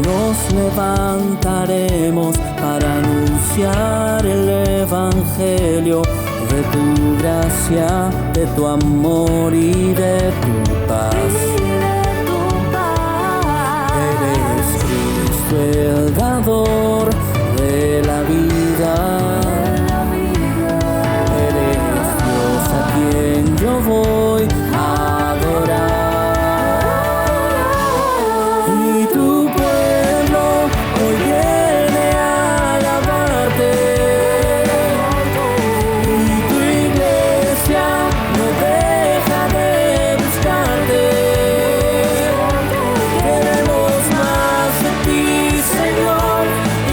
nos levantaremos para anunciar el Evangelio de tu gracia, de tu amor y de tu paz. Eres Cristo el dador de la vida. Eres Dios a quien yo voy a adorar. Y tu pueblo hoy viene a alabarte. Y tu iglesia no deja de buscarte. Queremos más de ti, Señor.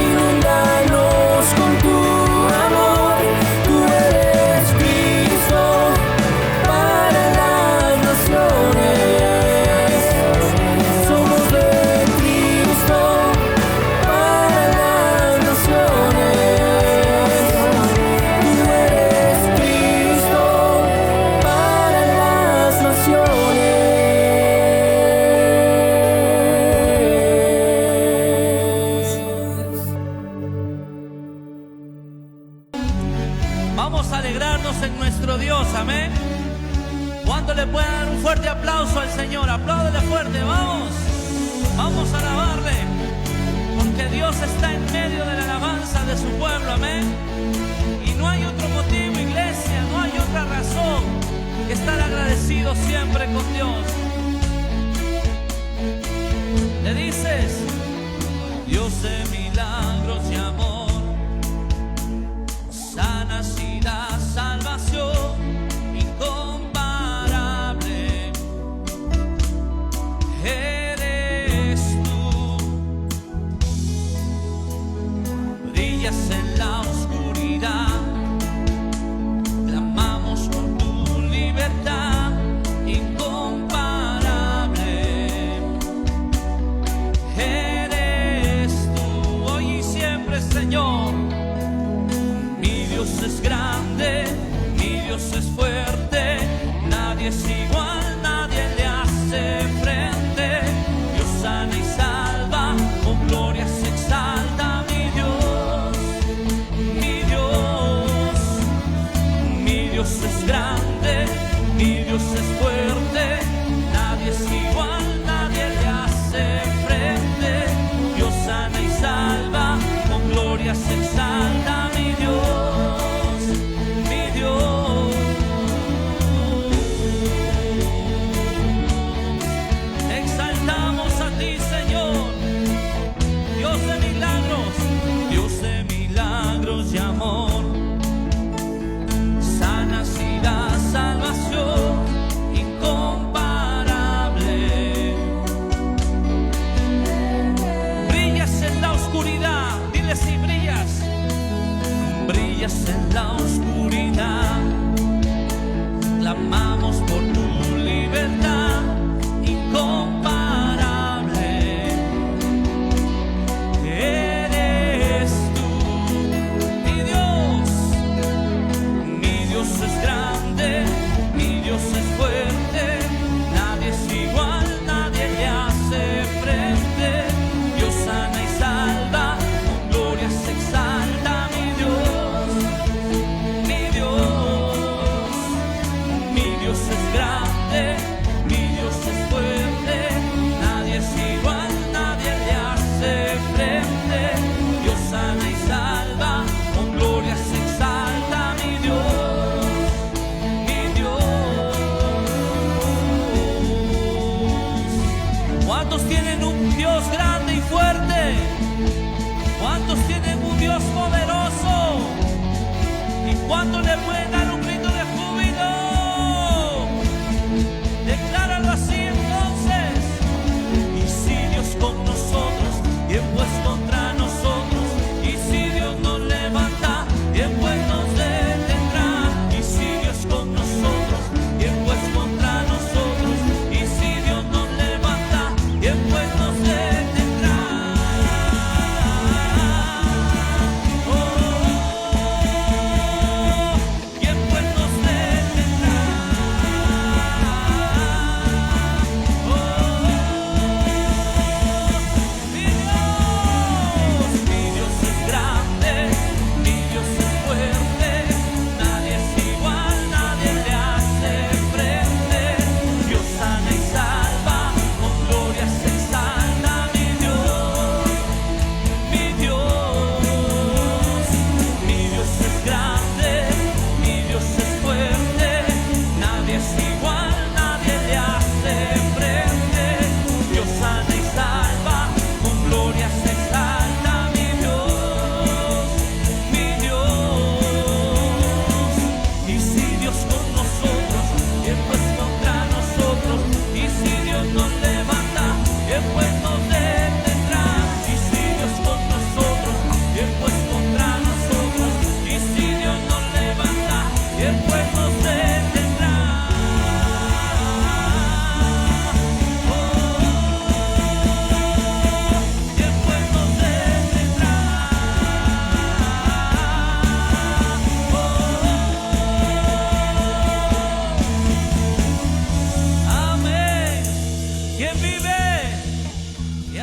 Inúndanos con tu amor. Tú eres Cristo para las naciones. Somos de Cristo para las naciones. Tú eres Cristo para las naciones. Vamos a alegrarnos en nuestro Dios, amén. ¿Cuánto le pueden dar un fuerte aplauso al Señor? Apláudele fuerte, vamos. Vamos a alabarle, porque Dios está en medio de la alabanza de su pueblo, amén. Y no hay otro motivo, iglesia, no hay otra razón que estar agradecido siempre con Dios. Le dices, Dios de milagros y amor, sanas y da salvación incomparable. Eres tú, brillas en la oscuridad, clamamos por tu libertad incomparable. Eres tú, hoy y siempre, Señor. Mi Dios es grande, mi Dios es fuerte, nadie es igual, nadie le hace frente. Dios sana y salva, con gloria se exalta mi Dios, mi Dios. Mi Dios es grande, mi Dios es fuerte, nadie es igual, nadie le hace frente. Dios sana y salva, con gloria se exalta mi Dios, mi Dios. Exaltamos a ti, Señor, Dios de milagros y amor, sanas y da salvación incomparable. Brillas en la oscuridad, dile si brillas. Brillas en la oscuridad, clamamos por tu libertad incomparable. Eres tú, mi Dios. Mi Dios es grande, mi Dios es fuerte, nadie es igual, nadie le hace frente. Dios sana y salva, con gloria se exalta mi Dios, mi Dios. Mi Dios es grande, mi Dios es fuerte, nadie es igual, nadie le hace frente. Dios sana y salva, con gloria se exalta mi Dios, mi Dios. ¿Cuántos tienen un Dios grande y fuerte? ¿Cuántos tienen un Dios poderoso? ¿Y cuántos le pueden dar un grito de júbilo? Decláralo así entonces. Y si Dios con nosotros, ¿quién pues contra nosotros? Y si Dios nos levanta, ¿quién pues nos detendrá? Y si Dios con nosotros, ¿quién pues contra nosotros? Y si Dios nos levanta, ¿quién pues nos detendrá? Oh, ¿quién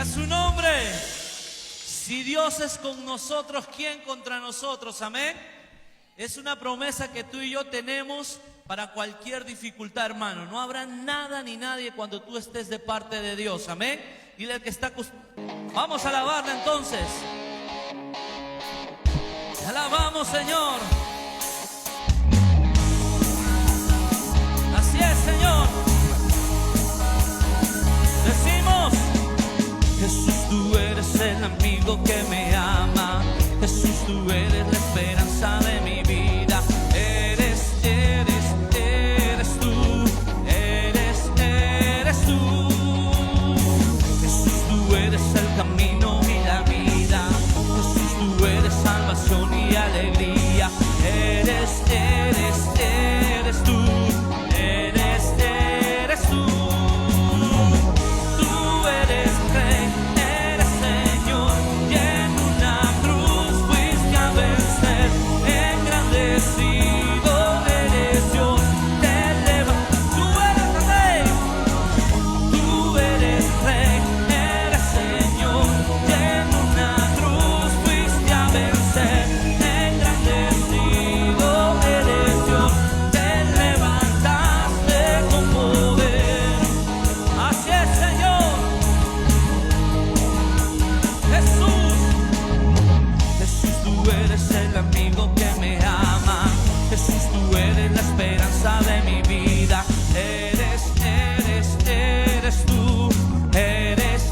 a su nombre. Si Dios es con nosotros, ¿quién contra nosotros? Amén. Es una promesa que tú y yo tenemos para cualquier dificultad, hermano. No habrá nada ni nadie cuando tú estés de parte de Dios. Amén. Dile al que está... Vamos a alabarle entonces. Te alabamos, Señor. Así es, Señor. Decimos: Jesús, tú eres el amigo que me ama. Jesús, tú eres la esperanza de mi vida. Eres tú. Eres tú. Jesús, tú eres el camino y la vida. Jesús, tú eres salvación y alegría. Eres tú. Eres tú. Tú eres Rey, eres Señor, y en una cruz fuiste a vencer. Engrandecido eres Dios, te levantas. Tú eres Rey, eres Señor, y en una cruz fuiste a vencer. Engrandecido eres Dios, te levantaste con poder. Así es, Señor. Jesús, tú eres el amigo que me ama. Jesús, tú eres la esperanza de mi vida. Eres tú. Eres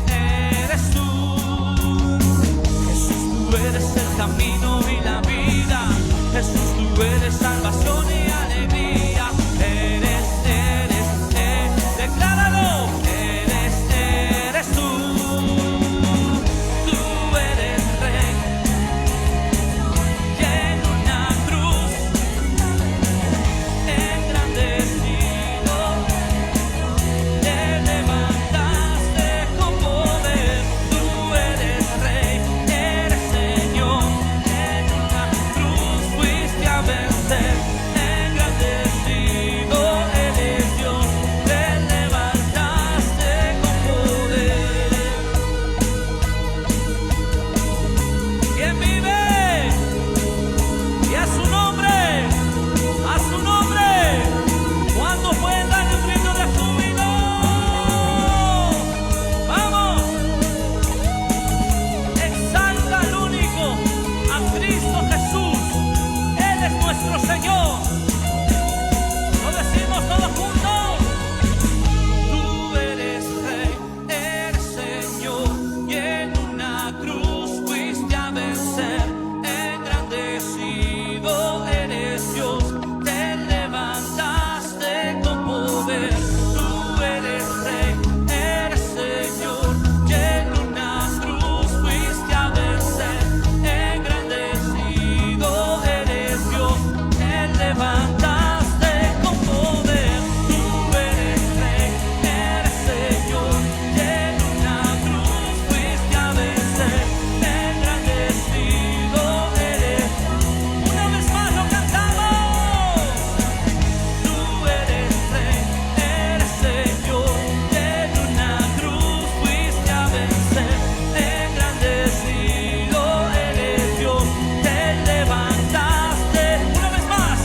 tú. Jesús, tú eres el camino y la vida. Jesús, tú eres salvación y alegría. Decláralo. Eres tú. Tú eres Rey, y en una cruz engrandecido te levantaste con poder. Tú eres Rey, eres Señor, en una cruz fuiste a vencer. Engrandecido eres Dios, te levantaste con poder. ¿Quién vive? Y a su nombre, cuando pueden darle un grito de júbilo. Vamos, exalta al único, a Cristo Jesús. Él es nuestro Señor. Lo decimos todos juntos. Tú eres Rey, eres Señor, y en una cruz fuiste a vencer. Engrandecido eres Dios, te levantaste con poder. Tú eres Rey, eres Señor, y en una cruz fuiste a vencer. Engrandecido eres Dios, te levantaste con poder. Tú eres Rey, eres Señor, y en una cruz fuiste a vencer. Engrandecido eres. Una vez más lo cantamos. Tú eres Rey, eres Señor, y en una cruz fuiste a vencer. Engrandecido eres Dios, te levantaste. Una vez más.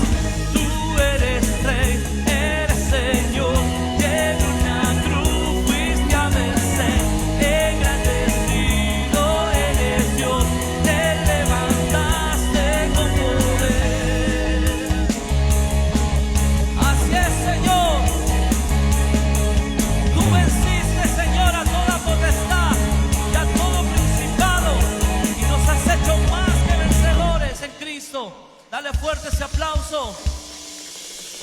Tú eres Rey, eres Señor, y en una cruz fuiste a vencer. Engrandecido eres Dios, te levantaste con poder. Así es, Señor. Tú venciste, Señor, a toda potestad y a todo principado, y nos has hecho más que vencedores en Cristo. Dale fuerte ese aplauso.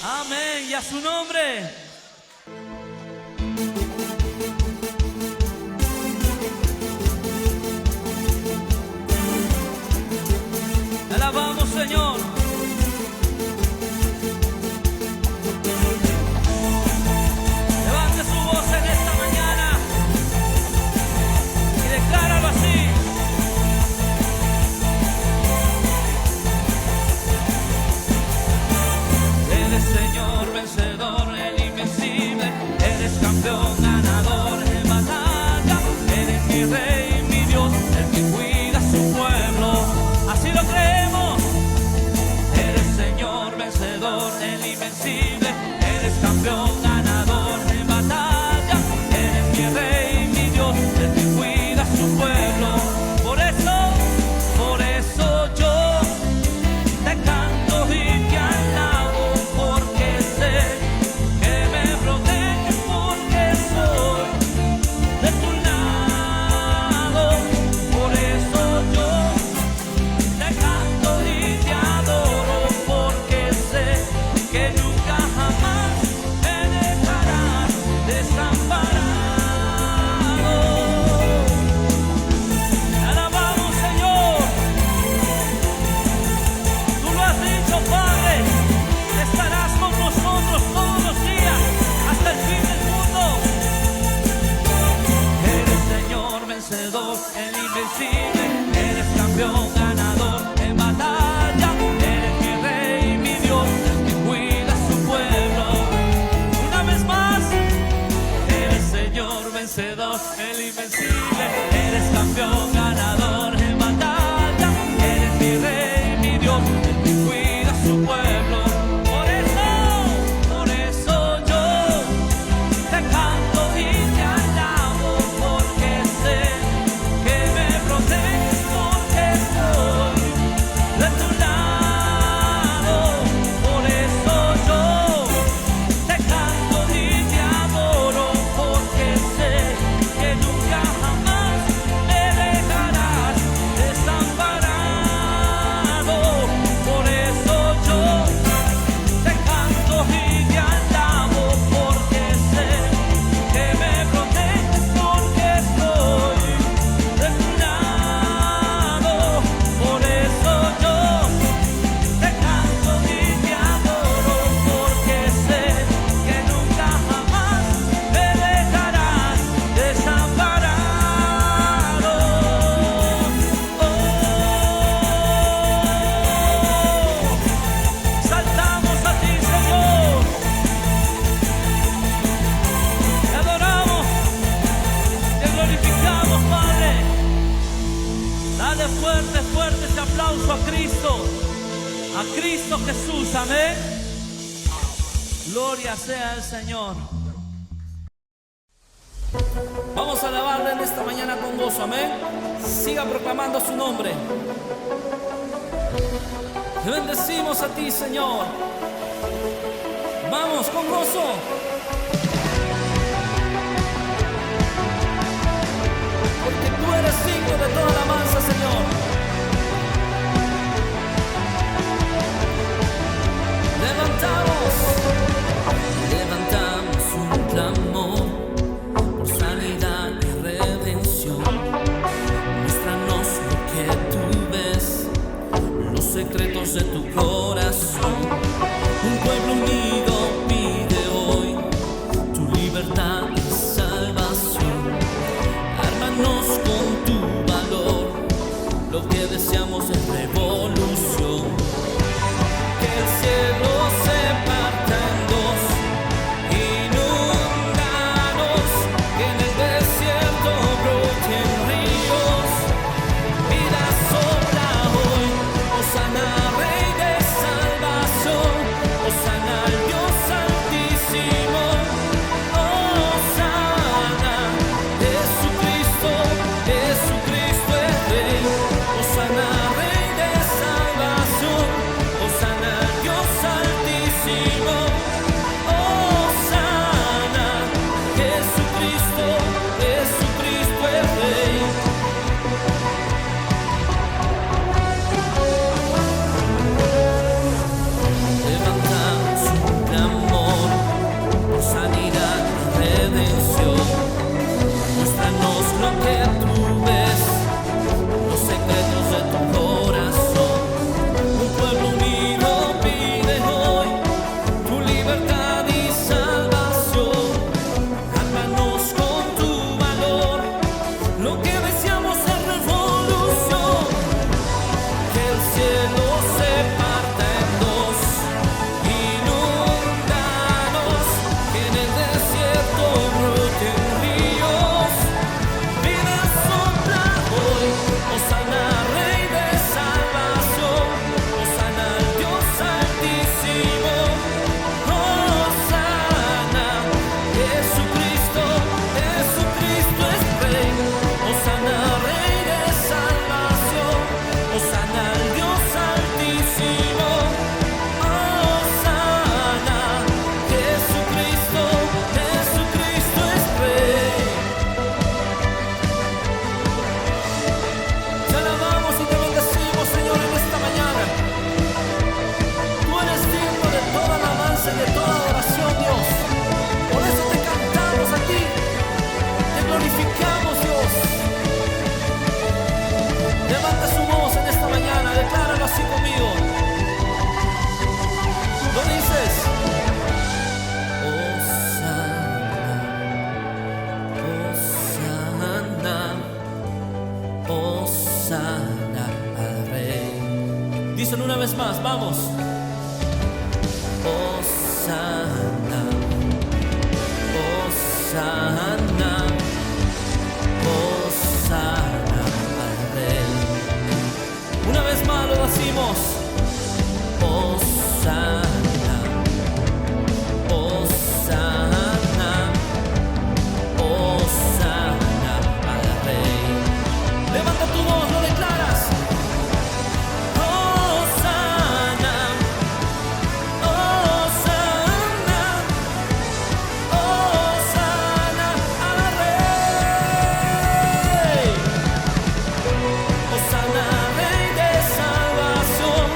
Amén. Y a su nombre. Te alabamos, Señor. Levante su voz en esta mañana y decláralo así. Eres Señor vencedor, el invencible. vencedor, el invencible. Eres campeón, ganador en batalla. Eres mi rey, mi Dios, el que cuida a su pueblo. Una vez más, eres Señor vencedor, el invencible. Eres campeón, ganador en batalla. Eres mi rey, mi Dios, el que cuida a su pueblo. Por eso yo te canto y te alabo, porque sé que me proteges, porque estoy de tu lado. Por eso yo te canto y te adoro, porque sé que nunca jamás me dejarás desamparado. Por eso yo te canto y te alabo, porque sé que me proteges, porque estoy de tu lado. Por eso yo te canto y te adoro, porque sé que nunca jamás me dejarás desamparado. Saltamos a ti, Señor, te adoramos, te glorificamos, Padre. Dale fuerte, fuerte ese aplauso a Cristo Jesús, amén. Gloria sea al Señor. Vamos a alabarle en esta mañana con gozo, amén. Siga proclamando su nombre. Te bendecimos a ti, Señor. Vamos con gozo. Porque tú eres digno de toda alabanza, Señor. Levantamos un clamor por sanidad y redención. Muéstranos lo que tú ves, los secretos de tu corazón. Un pueblo unido pide hoy vez más, vamos. Hosana, Hosana, Hosana al Rey. Una vez más lo decimos. Hosana, Hosana, Hosana al Rey. Levanta tu voz, lo declaras. Hosana, Hosana, Hosana al Rey. Hosana, Rey de salvación.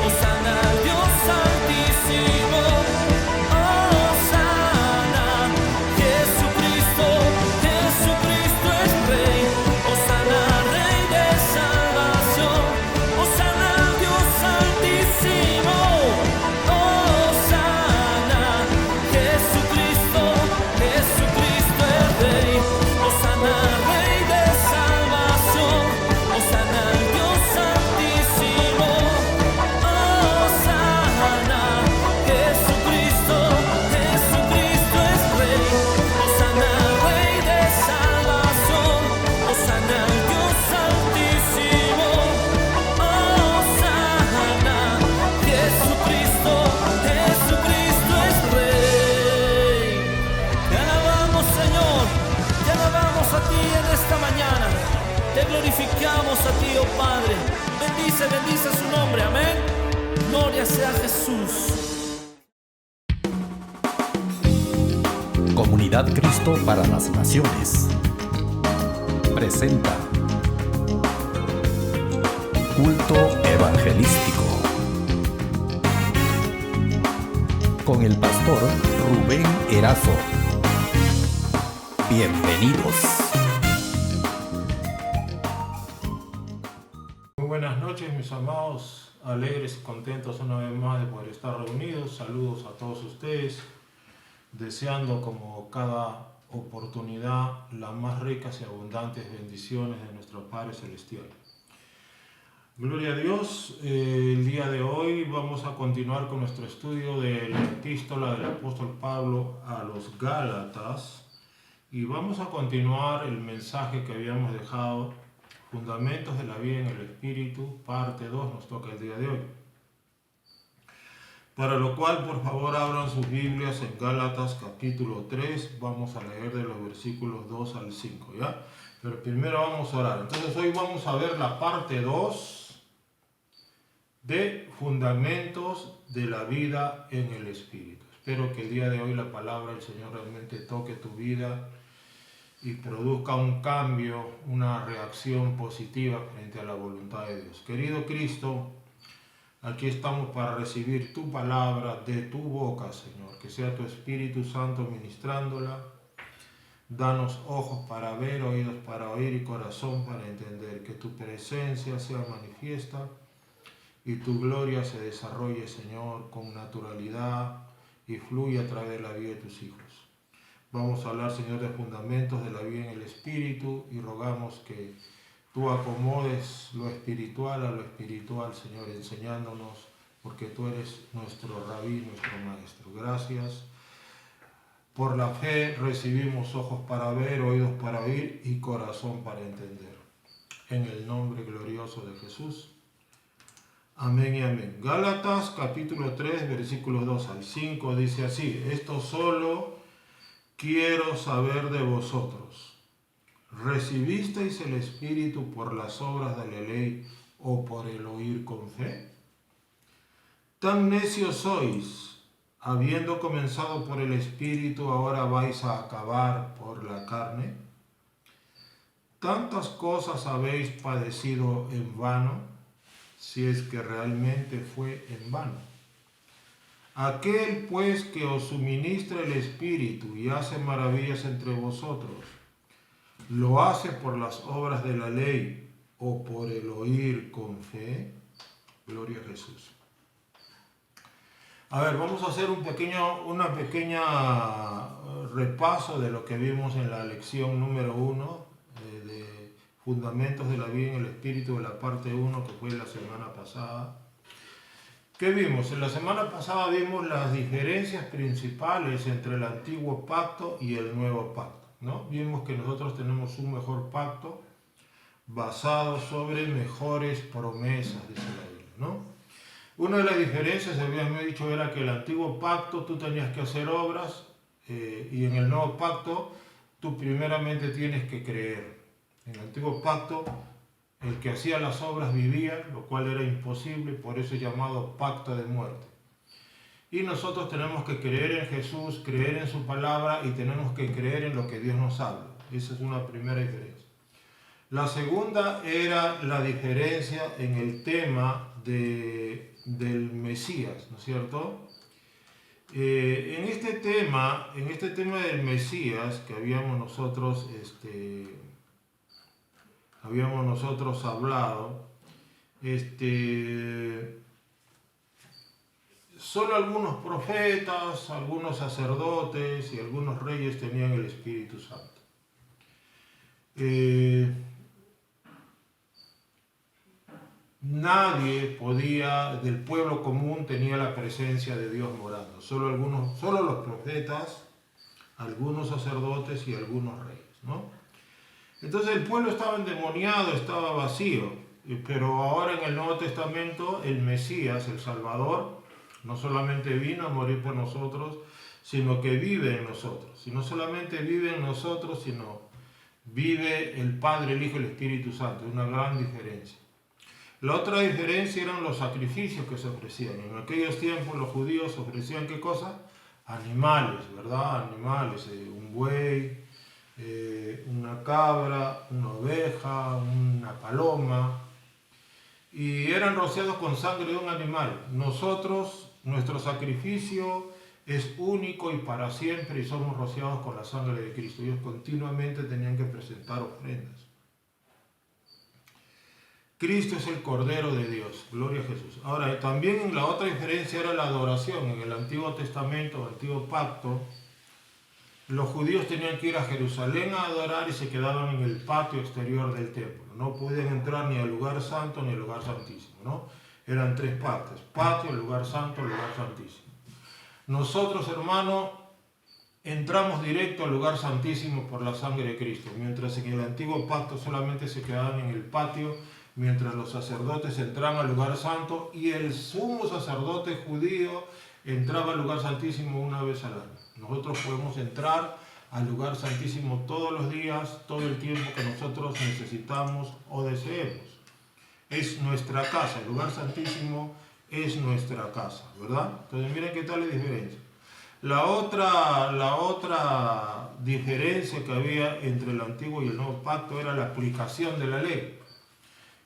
Hosana al Dios Altísimo. Hosana, Jesucristo, Jesucristo es Rey. Hosana, Rey de salvación. Hosana al Dios Altísimo. Hosana, Jesucristo, Jesucristo es Rey. Hosana, Rey de salvación. Hosana al Dios Altísimo. Hosana, Jesucristo, Jesucristo es Rey. Hosana, Rey de salvación. Hosana al Dios Altísimo. Hosana, Jesucristo, Jesucristo es Rey. Te alabamos, Señor, te alabamos a ti en esta mañana. Te glorificamos a ti, oh Padre. Bendice, bendice su nombre, amén. Gloria sea a Jesús. Comunidad Cristo para las Naciones presenta Culto Evangelístico con el pastor Rubén Erazo. Bienvenidos. Muy buenas noches, mis amados, alegres y contentos una vez más de poder estar reunidos. Saludos a todos ustedes, deseando como cada oportunidad las más ricas y abundantes bendiciones de nuestro Padre Celestial. Gloria a Dios. El día de hoy vamos a continuar con nuestro estudio de la epístola del apóstol Pablo a los Gálatas y vamos a continuar el mensaje que habíamos dejado, Fundamentos de la vida en el Espíritu, parte 2, nos toca el día de hoy. Para lo cual, por favor, abran sus Biblias en Gálatas capítulo 3, vamos a leer de los versículos 2 al 5, ¿ya? Pero primero vamos a orar. Entonces hoy vamos a ver la parte 2 de Fundamentos de la vida en el Espíritu. Espero que el día de hoy la palabra del Señor realmente toque tu vida y produzca un cambio, una reacción positiva frente a la voluntad de Dios. Querido Cristo, aquí estamos para recibir tu palabra de tu boca, Señor. Que sea tu Espíritu Santo ministrándola. Danos ojos para ver, oídos para oír y corazón para entender. Que tu presencia sea manifiesta y tu gloria se desarrolle, Señor, con naturalidad y fluya a través de la vida de tus hijos. Vamos a hablar, Señor, de fundamentos de la vida en el Espíritu y rogamos que tú acomodes lo espiritual a lo espiritual, Señor, enseñándonos, porque tú eres nuestro rabí, nuestro maestro. Gracias. Por la fe recibimos ojos para ver, oídos para oír y corazón para entender. En el nombre glorioso de Jesús. Amén y amén. Gálatas capítulo 3, versículos 2 al 5 dice así: esto solo quiero saber de vosotros. ¿Recibisteis el Espíritu por las obras de la ley o por el oír con fe? Tan necios sois, habiendo comenzado por el Espíritu, ahora vais a acabar por la carne. Tantas cosas habéis padecido en vano, si es que realmente fue en vano. Aquel pues que os suministra el Espíritu y hace maravillas entre vosotros, ¿lo hace por las obras de la ley o por el oír con fe? Gloria a Jesús. A ver, vamos a hacer una pequeña repaso de lo que vimos en la lección número 1 de Fundamentos de la vida en el Espíritu, de la parte 1 que fue la semana pasada. ¿Qué vimos? En la semana pasada vimos las diferencias principales entre el antiguo pacto y el nuevo pacto, ¿no? Vimos que nosotros tenemos un mejor pacto basado sobre mejores promesas, dice la Biblia, ¿no? Una de las diferencias, habíamos dicho, era que el antiguo pacto tú tenías que hacer obras y en el nuevo pacto tú primeramente tienes que creer. En el antiguo pacto el que hacía las obras vivía, lo cual era imposible, por eso es llamado pacto de muerte. Y nosotros tenemos que creer en Jesús, creer en su palabra y tenemos que creer en lo que Dios nos habla. Esa es una primera diferencia. La segunda era la diferencia en el tema del Mesías, ¿no es cierto? En este tema del Mesías que habíamos nosotros hablado, solo algunos profetas, algunos sacerdotes y algunos reyes tenían el Espíritu Santo. Nadie del pueblo común tenía la presencia de Dios morando, solo los profetas, algunos sacerdotes y algunos reyes, ¿no? Entonces el pueblo estaba endemoniado, estaba vacío, pero ahora en el Nuevo Testamento el Mesías, el Salvador, no solamente vino a morir por nosotros, sino que vive en nosotros. Y no solamente vive en nosotros, sino vive el Padre, el Hijo y el Espíritu Santo. Es una gran diferencia. La otra diferencia eran los sacrificios que se ofrecían. En aquellos tiempos los judíos ofrecían ¿qué cosa? Animales, ¿verdad? Animales, un buey, una cabra, una oveja, una paloma, y eran rociados con sangre de un animal. Nosotros, nuestro sacrificio es único y para siempre, y somos rociados con la sangre de Cristo. Ellos continuamente tenían que presentar ofrendas. Cristo es el Cordero de Dios, gloria a Jesús. Ahora, también la otra diferencia era la adoración. En el Antiguo Testamento, el Antiguo Pacto, los judíos tenían que ir a Jerusalén a adorar y se quedaban en el patio exterior del templo. No podían entrar ni al lugar santo ni al lugar santísimo, ¿no? Eran tres partes: patio, lugar santo, lugar santísimo. Nosotros, hermano, entramos directo al lugar santísimo por la sangre de Cristo, mientras en el antiguo pacto solamente se quedaban en el patio, mientras los sacerdotes entraban al lugar santo y el sumo sacerdote judío entraba al lugar santísimo una vez al año. Nosotros podemos entrar al lugar santísimo todos los días, todo el tiempo que nosotros necesitamos o deseemos. Es nuestra casa, el lugar santísimo es nuestra casa, ¿verdad? Entonces miren qué tal la diferencia. La otra diferencia que había entre el antiguo y el nuevo pacto era la aplicación de la ley.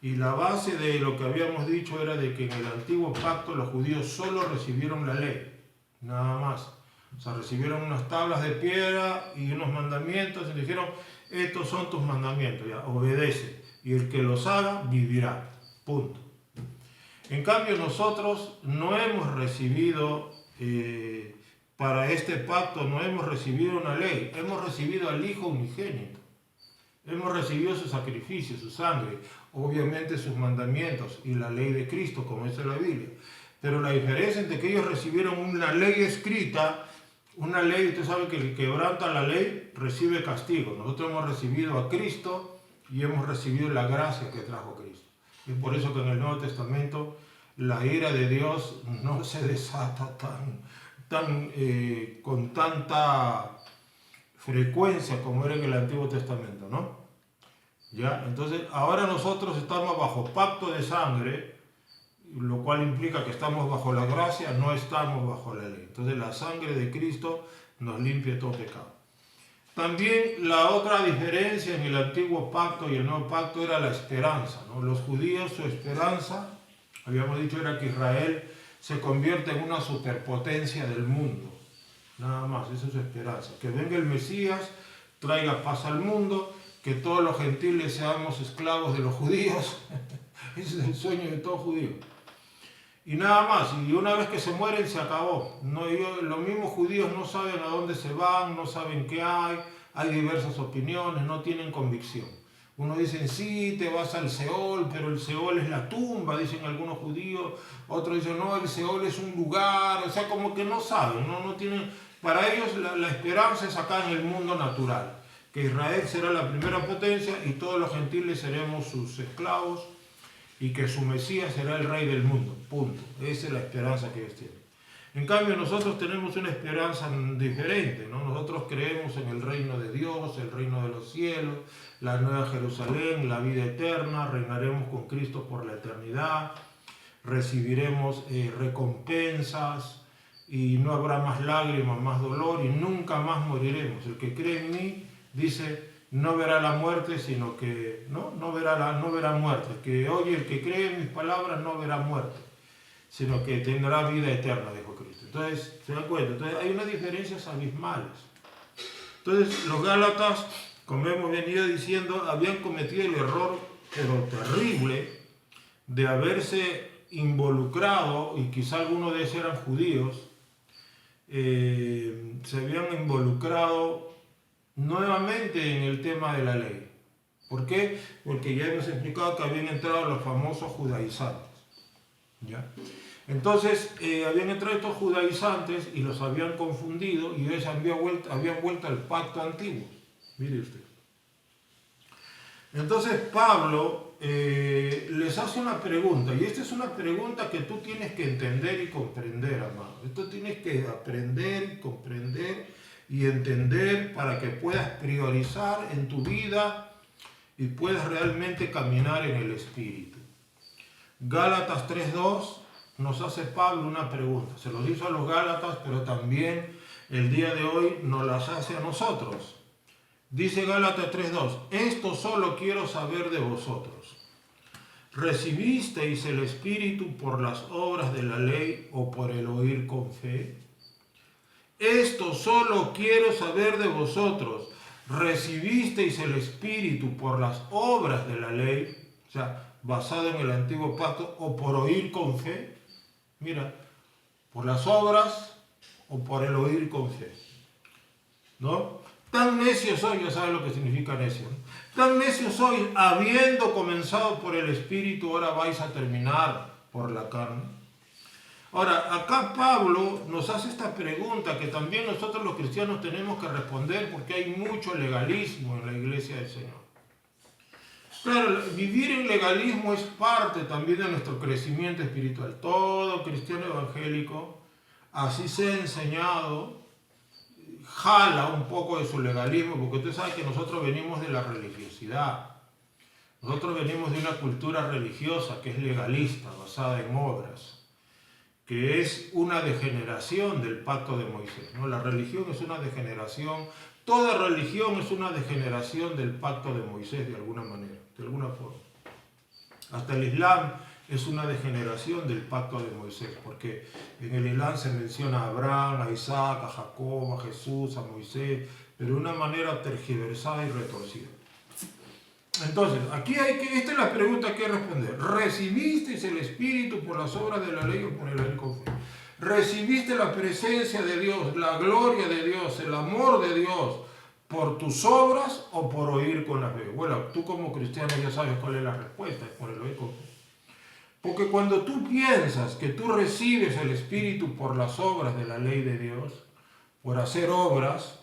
Y la base de lo que habíamos dicho era de que en el antiguo pacto los judíos solo recibieron la ley, nada más. O sea, recibieron unas tablas de piedra y unos mandamientos y dijeron: estos son tus mandamientos, ya, obedece, y el que los haga vivirá, punto. En cambio nosotros no hemos recibido, para este pacto no hemos recibido una ley, hemos recibido al Hijo unigénito, hemos recibido su sacrificio, su sangre, obviamente sus mandamientos y la ley de Cristo, como dice la Biblia. Pero la diferencia entre que ellos recibieron una ley escrita, una ley, usted sabe que el que quebranta la ley recibe castigo. Nosotros hemos recibido a Cristo y hemos recibido la gracia que trajo Cristo. Es por eso que en el Nuevo Testamento la ira de Dios no se desata con tanta frecuencia como era en el Antiguo Testamento, ¿no? ¿Ya? Entonces, ahora nosotros estamos bajo pacto de sangre, lo cual implica que estamos bajo la gracia, no estamos bajo la ley. Entonces, la sangre de Cristo nos limpia todo pecado. También la otra diferencia en el antiguo pacto y el nuevo pacto era la esperanza, ¿no? Los judíos, su esperanza, habíamos dicho, era que Israel se convierte en una superpotencia del mundo. Nada más, esa es su esperanza. Que venga el Mesías, traiga paz al mundo, que todos los gentiles seamos esclavos de los judíos. Ese es el sueño de todo judío. Y nada más, y una vez que se mueren se acabó. Los mismos judíos no saben a dónde se van, no saben qué hay diversas opiniones, no tienen convicción. Unos dicen, sí, te vas al Seol, pero el Seol es la tumba, dicen algunos judíos. Otros dicen, no, el Seol es un lugar. O sea, como que no saben, no tienen... Para ellos la esperanza es acá en el mundo natural, que Israel será la primera potencia y todos los gentiles seremos sus esclavos y que su Mesías será el rey del mundo, punto. Esa es la esperanza que ellos tienen. En cambio, nosotros tenemos una esperanza diferente, ¿no? Nosotros creemos en el reino de Dios, el reino de los cielos, la nueva Jerusalén, la vida eterna, reinaremos con Cristo por la eternidad, recibiremos recompensas y no habrá más lágrimas, más dolor y nunca más moriremos. El que cree en mí, dice, no verá la muerte, sino que no verá muerte. El que cree en mis palabras no verá muerte, sino que tendrá vida eterna, dijo Cristo. Entonces, ¿se dan cuenta? Entonces, hay unas diferencias abismales. Entonces, los Gálatas, como hemos venido diciendo, habían cometido el error, pero terrible, de haberse involucrado, y quizá algunos de ellos eran judíos, se habían involucrado nuevamente en el tema de la ley. ¿Por qué? Porque ya hemos explicado que habían entrado los famosos judaizantes. ¿Ya? Entonces habían entrado estos judaizantes y los habían confundido y ellos habían vuelto al pacto antiguo. Mire usted. Entonces Pablo les hace una pregunta, y esta es una pregunta que tú tienes que entender y comprender, amado. Esto tienes que aprender, comprender y entender para que puedas priorizar en tu vida y puedas realmente caminar en el Espíritu. Gálatas 3:2 nos hace Pablo una pregunta. Se lo hizo a los Gálatas, pero también el día de hoy nos las hace a nosotros. Dice Gálatas 3:2, esto solo quiero saber de vosotros. ¿Recibisteis el Espíritu por las obras de la ley o por el oír con fe? Esto solo quiero saber de vosotros. ¿Recibisteis el Espíritu por las obras de la ley? O sea, basado en el antiguo pacto, o por oír con fe. Mira, por las obras o por el oír con fe. ¿No? Tan necio soy, ya sabes lo que significa necio, ¿no? Tan necio soy, habiendo comenzado por el Espíritu, ahora vais a terminar por la carne. Ahora, acá Pablo nos hace esta pregunta que también nosotros los cristianos tenemos que responder porque hay mucho legalismo en la iglesia del Señor. Claro, vivir en legalismo es parte también de nuestro crecimiento espiritual. Todo cristiano evangélico, así se ha enseñado, jala un poco de su legalismo, porque usted sabe que nosotros venimos de la religiosidad. Nosotros venimos de una cultura religiosa que es legalista, basada en obras, que es una degeneración del pacto de Moisés, ¿no? La religión es una degeneración, toda religión es una degeneración del pacto de Moisés de alguna manera, de alguna forma. Hasta el Islam es una degeneración del pacto de Moisés, porque en el Islam se menciona a Abraham, a Isaac, a Jacob, a Jesús, a Moisés, pero de una manera tergiversada y retorcida. Entonces, esta es la pregunta que hay que responder. ¿Recibisteis el Espíritu por las obras de la ley o por el oír con fe? ¿Recibiste la presencia de Dios, la gloria de Dios, el amor de Dios por tus obras o por oír con la fe? Bueno, tú como cristiano ya sabes cuál es la respuesta, es por el oír con fe. Porque cuando tú piensas que tú recibes el Espíritu por las obras de la ley de Dios, por hacer obras,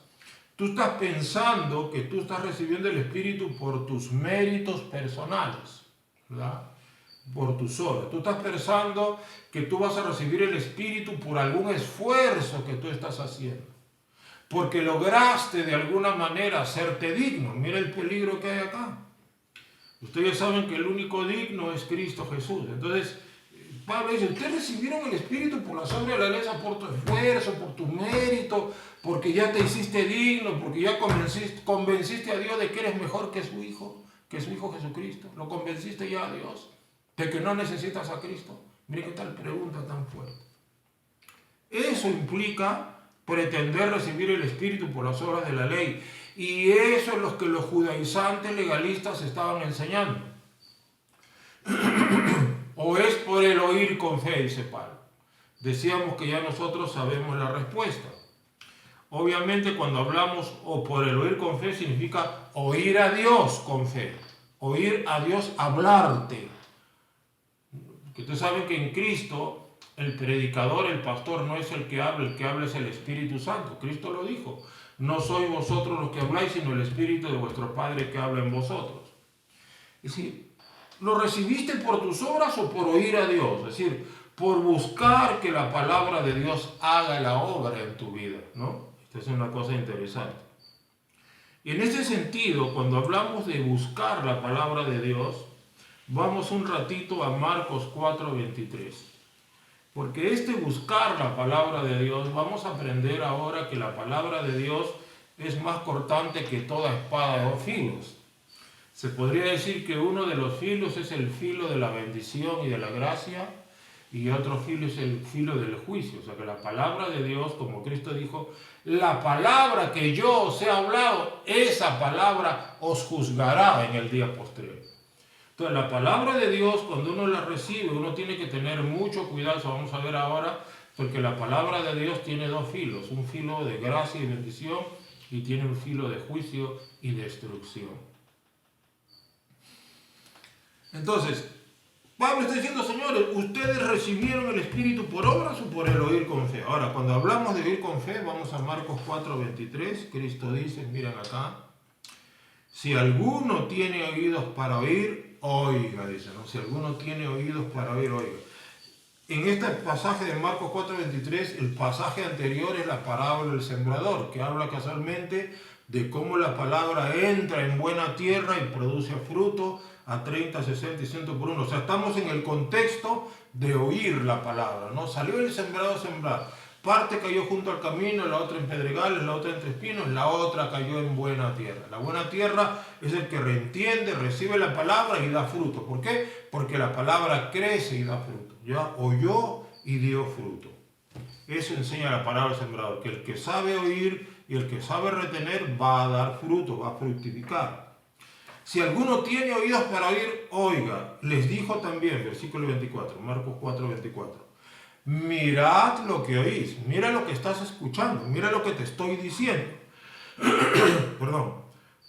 tú estás pensando que tú estás recibiendo el Espíritu por tus méritos personales, ¿verdad? Por tus obras. Tú estás pensando que tú vas a recibir el Espíritu por algún esfuerzo que tú estás haciendo. Porque lograste de alguna manera hacerte digno. Mira el peligro que hay acá. Ustedes saben que el único digno es Cristo Jesús. Entonces, Pablo dice, ustedes recibieron el Espíritu por las obras de la ley, por tu esfuerzo, por tu mérito, porque ya te hiciste digno, porque ya convenciste a Dios de que eres mejor que su Hijo Jesucristo. Lo convenciste ya a Dios de que no necesitas a Cristo. Mire qué tal pregunta tan fuerte. Eso implica pretender recibir el Espíritu por las obras de la ley. Y eso es lo que los judaizantes legalistas estaban enseñando. ¿O es por el oír con fe?, dice Pablo. Decíamos que ya nosotros sabemos la respuesta. Obviamente cuando hablamos o por el oír con fe significa oír a Dios con fe. oír a Dios hablarte. Que ustedes saben que en Cristo el predicador, el pastor no es el que habla es el Espíritu Santo. Cristo lo dijo, no sois vosotros los que habláis, sino el Espíritu de vuestro Padre que habla en vosotros. Es decir, ¿lo recibiste por tus obras o por oír a Dios? Es decir, por buscar que la palabra de Dios haga la obra en tu vida, ¿no? Esta es una cosa interesante. Y en ese sentido, cuando hablamos de buscar la palabra de Dios, vamos un ratito a Marcos 4:23. Porque buscar la palabra de Dios, vamos a aprender ahora que la palabra de Dios es más cortante que toda espada de dos filos. Se podría decir que uno de los filos es el filo de la bendición y de la gracia, y otro filo es el filo del juicio. O sea que la palabra de Dios, como Cristo dijo, la palabra que yo os he hablado, esa palabra os juzgará en el día postrero. Entonces la palabra de Dios, cuando uno la recibe, uno tiene que tener mucho cuidado, eso vamos a ver ahora, porque la palabra de Dios tiene dos filos, un filo de gracia y bendición, y tiene un filo de juicio y destrucción. Entonces, Pablo está diciendo, señores, ¿ustedes recibieron el Espíritu por obras o por el oír con fe? Ahora, cuando hablamos de oír con fe, vamos a Marcos 4:23, Cristo dice, miren acá, si alguno tiene oídos para oír, oiga, dice, ¿no? Si alguno tiene oídos para oír, oiga. En este pasaje de Marcos 4:23, el pasaje anterior es la parábola del sembrador, que habla casualmente de cómo la palabra entra en buena tierra y produce fruto a 30, 60 y 100 por uno. O sea, estamos en el contexto de oír la palabra, ¿no? Salió el sembrado a sembrar. Parte cayó junto al camino, la otra en pedregales, la otra entre espinos, la otra cayó en buena tierra. La buena tierra es el que reentiende, recibe la palabra y da fruto. ¿Por qué? Porque la palabra crece y da fruto. Ya oyó y dio fruto. Eso enseña la palabra del sembrador, que el que sabe oír y el que sabe retener va a dar fruto, va a fructificar. Si alguno tiene oídos para oír, oiga. Les dijo también, versículo 24, Marcos 4:24. Mirad lo que oís, mira lo que estás escuchando, mira lo que te estoy diciendo. Perdón.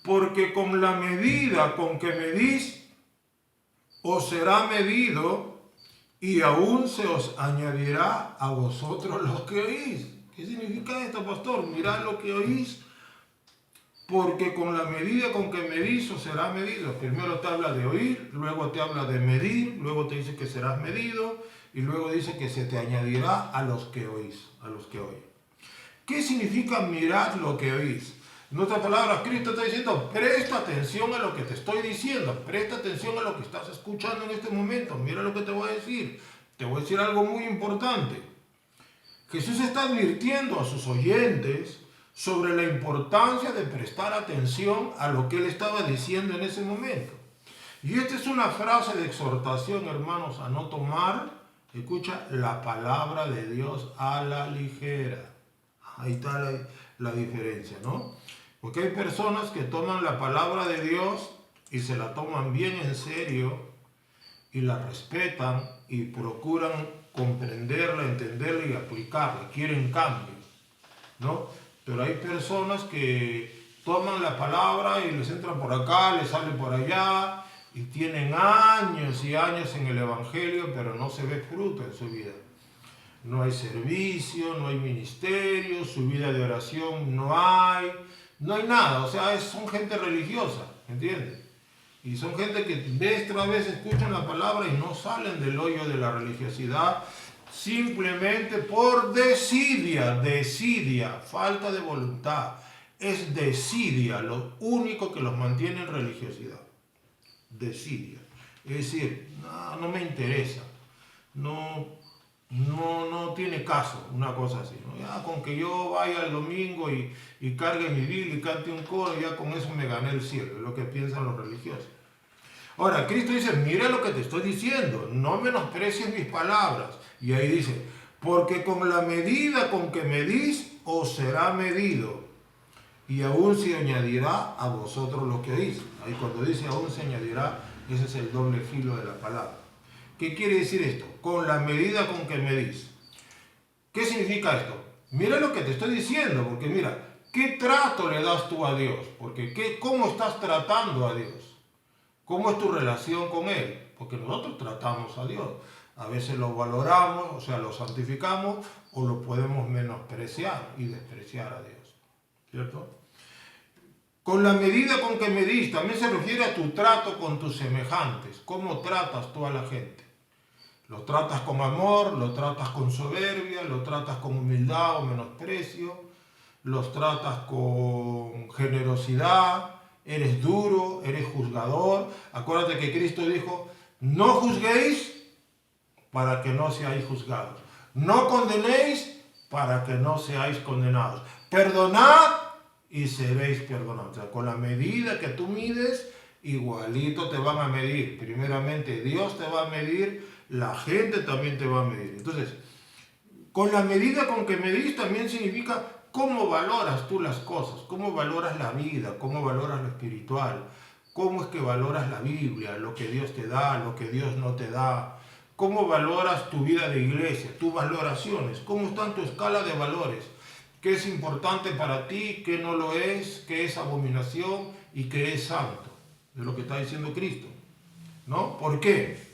Porque con la medida con que medís, os será medido y aún se os añadirá a vosotros los que oís. ¿Qué significa esto, pastor? Mirad lo que oís. Porque con la medida con que medís os será medido. Primero te habla de oír, luego te habla de medir, luego te dice que serás medido y luego dice que se te añadirá a los que oís, a los que oyen. ¿Qué significa mirad lo que oís? En otras palabras, Cristo está diciendo, presta atención a lo que te estoy diciendo, presta atención a lo que estás escuchando en este momento, mira lo que te voy a decir. Te voy a decir algo muy importante. Jesús está advirtiendo a sus oyentes sobre la importancia de prestar atención a lo que él estaba diciendo en ese momento. Y esta es una frase de exhortación, hermanos, a no tomar, escucha, la palabra de Dios a la ligera. Ahí está la diferencia, ¿no? Porque hay personas que toman la palabra de Dios y se la toman bien en serio y la respetan y procuran comprenderla, entenderla y aplicarla, quieren cambio, ¿no? Pero hay personas que toman la palabra y les entran por acá, les salen por allá y tienen años y años en el Evangelio, pero no se ve fruto en su vida. No hay servicio, no hay ministerio, su vida de oración no hay nada. O sea, son gente religiosa, ¿entiendes? Y son gente que vez tras vez escuchan la palabra y no salen del hoyo de la religiosidad, simplemente por desidia, falta de voluntad. Es desidia lo único que los mantiene en religiosidad. Desidia. Es decir, no me interesa. No tiene caso, una cosa así, ¿no? Ya con que yo vaya el domingo y cargue mi Biblia y cante un coro, ya con eso me gané el cielo, es lo que piensan los religiosos. Ahora, Cristo dice, mira lo que te estoy diciendo, no menosprecies mis palabras. Y ahí dice, porque con la medida con que medís, os será medido, y aún se añadirá a vosotros lo que oís. Ahí cuando dice aún se añadirá, ese es el doble filo de la palabra. ¿Qué quiere decir esto? Con la medida con que medís. ¿Qué significa esto? Mira lo que te estoy diciendo, porque mira, ¿qué trato le das tú a Dios? Porque ¿cómo estás tratando a Dios? ¿Cómo es tu relación con Él? Porque nosotros tratamos a Dios. A veces lo valoramos, o sea, lo santificamos, o lo podemos menospreciar y despreciar a Dios. ¿Cierto? Con la medida con que medís, también se refiere a tu trato con tus semejantes. ¿Cómo tratas tú a la gente? ¿Lo tratas con amor? ¿Lo tratas con soberbia? ¿Lo tratas con humildad o menosprecio? ¿Los tratas con generosidad? ¿Eres duro? ¿Eres juzgador? Acuérdate que Cristo dijo, no juzguéis para que no seáis juzgados. No condenéis para que no seáis condenados. Perdonad y seréis perdonados. O sea, con la medida que tú mides, igualito te van a medir. Primeramente Dios te va a medir, la gente también te va a medir. Entonces, con la medida con que medís también significa cómo valoras tú las cosas, cómo valoras la vida, cómo valoras lo espiritual, cómo es que valoras la Biblia, lo que Dios te da, lo que Dios no te da, cómo valoras tu vida de iglesia, tus valoraciones, cómo está en tu escala de valores, qué es importante para ti, qué no lo es, qué es abominación y qué es santo. Es lo que está diciendo Cristo, ¿no? ¿Por qué?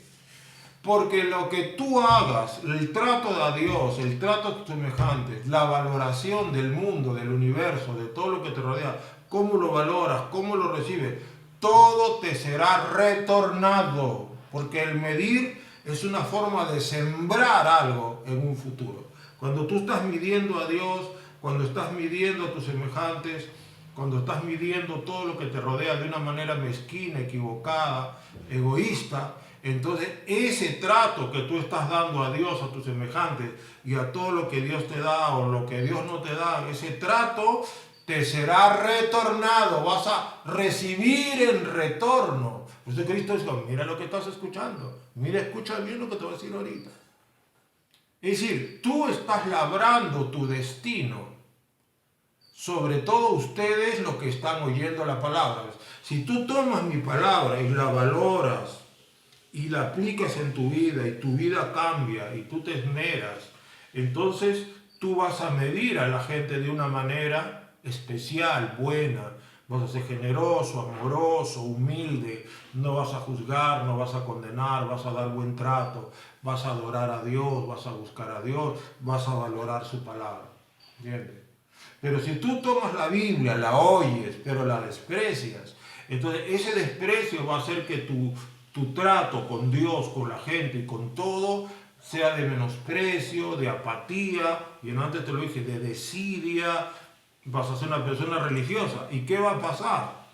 Porque lo que tú hagas, el trato de Dios, el trato a tus semejantes, la valoración del mundo, del universo, de todo lo que te rodea, cómo lo valoras, cómo lo recibes, todo te será retornado. Porque el medir es una forma de sembrar algo en un futuro. Cuando tú estás midiendo a Dios, cuando estás midiendo a tus semejantes, cuando estás midiendo todo lo que te rodea de una manera mezquina, equivocada, egoísta, entonces ese trato que tú estás dando a Dios, a tus semejantes y a todo lo que Dios te da o lo que Dios no te da, ese trato te será retornado, vas a recibir en retorno. Por eso Cristo dice, mira lo que estás escuchando, mira, escucha bien lo que te voy a decir ahorita. Es decir, tú estás labrando tu destino. Sobre todo ustedes los que están oyendo la palabra. Si tú tomas mi palabra y la valoras y la aplicas en tu vida y tu vida cambia y tú te esmeras, entonces tú vas a medir a la gente de una manera especial, buena. Vas a ser generoso, amoroso, humilde, no vas a juzgar, no vas a condenar, vas a dar buen trato, vas a adorar a Dios, vas a buscar a Dios, vas a valorar su palabra. ¿Entiendes? Pero si tú tomas la Biblia, la oyes, pero la desprecias, entonces ese desprecio va a hacer que tu trato con Dios, con la gente y con todo sea de menosprecio, de apatía, y antes te lo dije, de desidia. Vas a ser una persona religiosa. ¿Y qué va a pasar?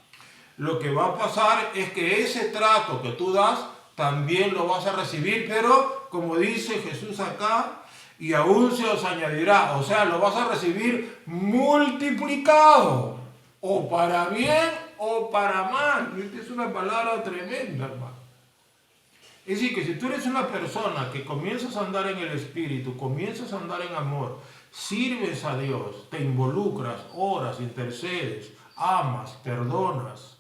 Lo que va a pasar es que ese trato que tú das también lo vas a recibir, pero como dice Jesús acá, y aún se os añadirá, o sea, lo vas a recibir multiplicado, o para bien o para mal. Esta es una palabra tremenda, hermano. Es decir, que si tú eres una persona que comienzas a andar en el Espíritu, comienzas a andar en amor, sirves a Dios, te involucras, oras, intercedes, amas, perdonas,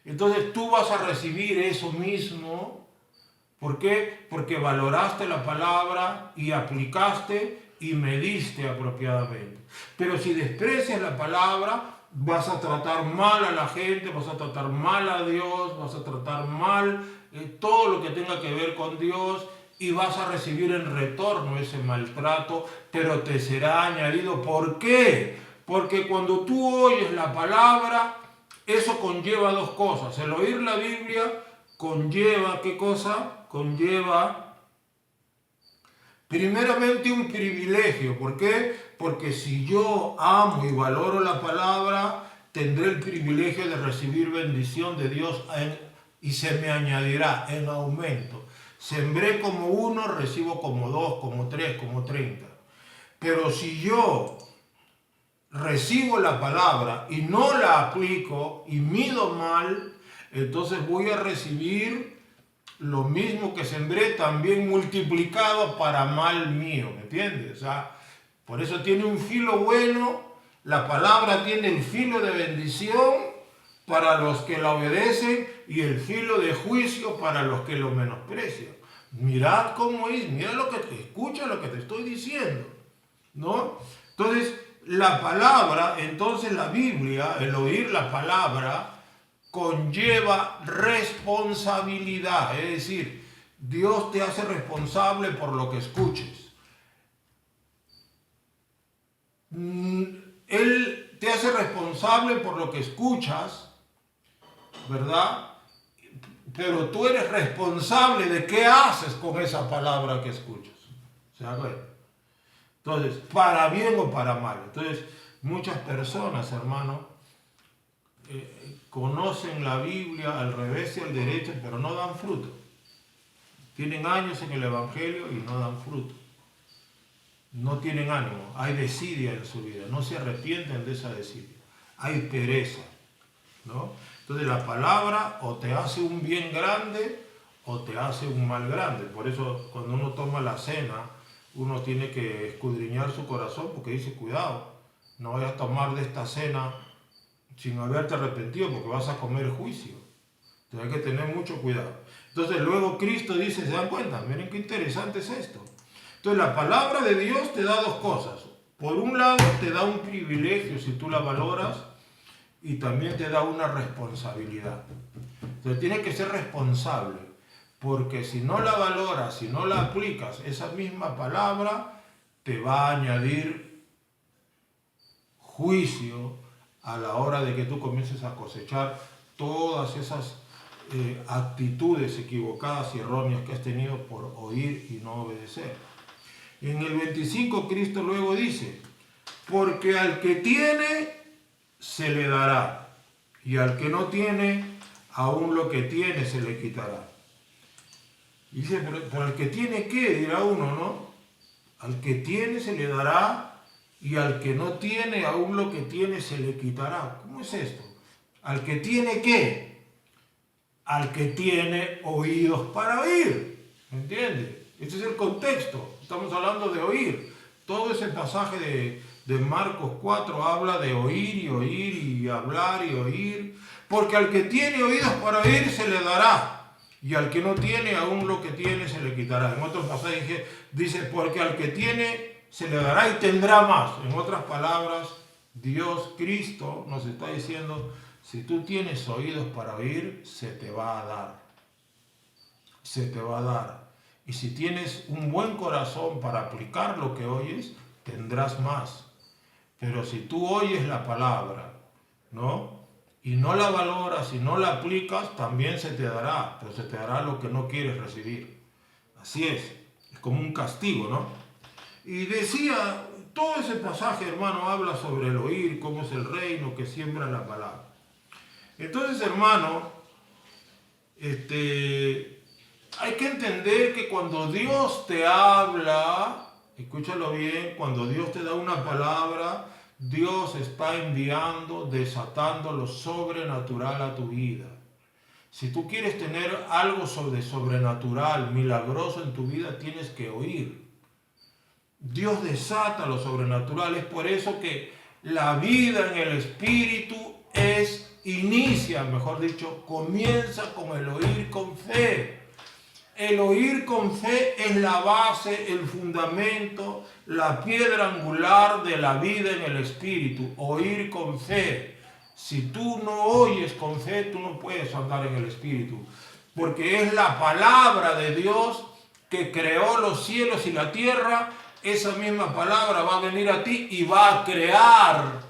entonces tú vas a recibir eso mismo. ¿Por qué? Porque valoraste la palabra y aplicaste y mediste apropiadamente. Pero si desprecias la palabra, vas a tratar mal a la gente, vas a tratar mal a Dios, vas a tratar mal todo lo que tenga que ver con Dios y vas a recibir en retorno ese maltrato, pero te será añadido. ¿Por qué? Porque cuando tú oyes la palabra, eso conlleva dos cosas. El oír la Biblia conlleva, ¿qué cosa? Conlleva primeramente un privilegio. ¿Por qué? Porque si yo amo y valoro la palabra, tendré el privilegio de recibir bendición de Dios y se me añadirá en aumento. Sembré como 1, recibo como 2, como 3, como 30. Pero si yo recibo la palabra y no la aplico y mido mal, entonces voy a recibir lo mismo que sembré, también multiplicado para mal mío, ¿me entiendes? O sea, por eso tiene un filo bueno, la palabra tiene el filo de bendición para los que la obedecen y el filo de juicio para los que lo menosprecian. Mirad cómo es, mira lo que te escucha, lo que te estoy diciendo, ¿no? Entonces, la palabra, entonces la Biblia, el oír la palabra, conlleva responsabilidad, es decir, Dios te hace responsable por lo que escuches. Él te hace responsable por lo que escuchas, ¿verdad? Pero tú eres responsable de qué haces con esa palabra que escuchas. ¿Se da cuenta? Entonces, para bien o para mal. Entonces, muchas personas, hermano, conocen la Biblia al revés y al derecho, pero no dan fruto. Tienen años en el Evangelio y no dan fruto. No tienen ánimo, hay desidia en su vida, no se arrepienten de esa desidia. Hay pereza, ¿no? Entonces la palabra o te hace un bien grande o te hace un mal grande. Por eso cuando uno toma la cena, uno tiene que escudriñar su corazón porque dice, cuidado, no vayas a tomar de esta cena sin haberte arrepentido porque vas a comer juicio. Entonces hay que tener mucho cuidado. Entonces luego Cristo dice, ¿se dan cuenta? Miren qué interesante es esto. Entonces la palabra de Dios te da dos cosas. Por un lado te da un privilegio si tú la valoras y también te da una responsabilidad. Entonces tienes que ser responsable porque si no la valoras, si no la aplicas, esa misma palabra te va a añadir juicio a la hora de que tú comiences a cosechar todas esas actitudes equivocadas y erróneas que has tenido por oír y no obedecer. En el 25 Cristo luego dice, porque al que tiene se le dará y al que no tiene, aún lo que tiene se le quitará. Y dice, pero al que tiene ¿qué? Dirá uno, ¿no? Al que tiene se le dará y al que no tiene, aún lo que tiene se le quitará. ¿Cómo es esto? ¿Al que tiene qué? Al que tiene oídos para oír. ¿Me entiendes? Este es el contexto. Estamos hablando de oír. Todo ese pasaje de Marcos 4 habla de oír y hablar y oír. Porque al que tiene oídos para oír se le dará. Y al que no tiene, aún lo que tiene se le quitará. En otro pasaje dice, porque al que tiene se le dará y tendrá más. En otras palabras, Dios, Cristo, nos está diciendo, si tú tienes oídos para oír, se te va a dar. Se te va a dar. Y si tienes un buen corazón para aplicar lo que oyes, tendrás más. Pero si tú oyes la palabra, ¿no? Y no la valoras y no la aplicas, también se te dará. Pero se te dará lo que no quieres recibir. Así es como un castigo, ¿no? Y decía, todo ese pasaje, hermano, habla sobre el oír, cómo es el reino que siembra la palabra. Entonces, hermano, hay que entender que cuando Dios te habla, escúchalo bien, cuando Dios te da una palabra, Dios está enviando, desatando lo sobrenatural a tu vida. Si tú quieres tener algo sobrenatural, milagroso en tu vida, tienes que oír. Dios desata lo sobrenatural. Es por eso que la vida en el Espíritu inicia, mejor dicho, comienza con el oír con fe. El oír con fe es la base, el fundamento, la piedra angular de la vida en el Espíritu. Oír con fe. Si tú no oyes con fe, tú no puedes andar en el Espíritu. Porque es la palabra de Dios que creó los cielos y la tierra. Esa misma palabra va a venir a ti y va a crear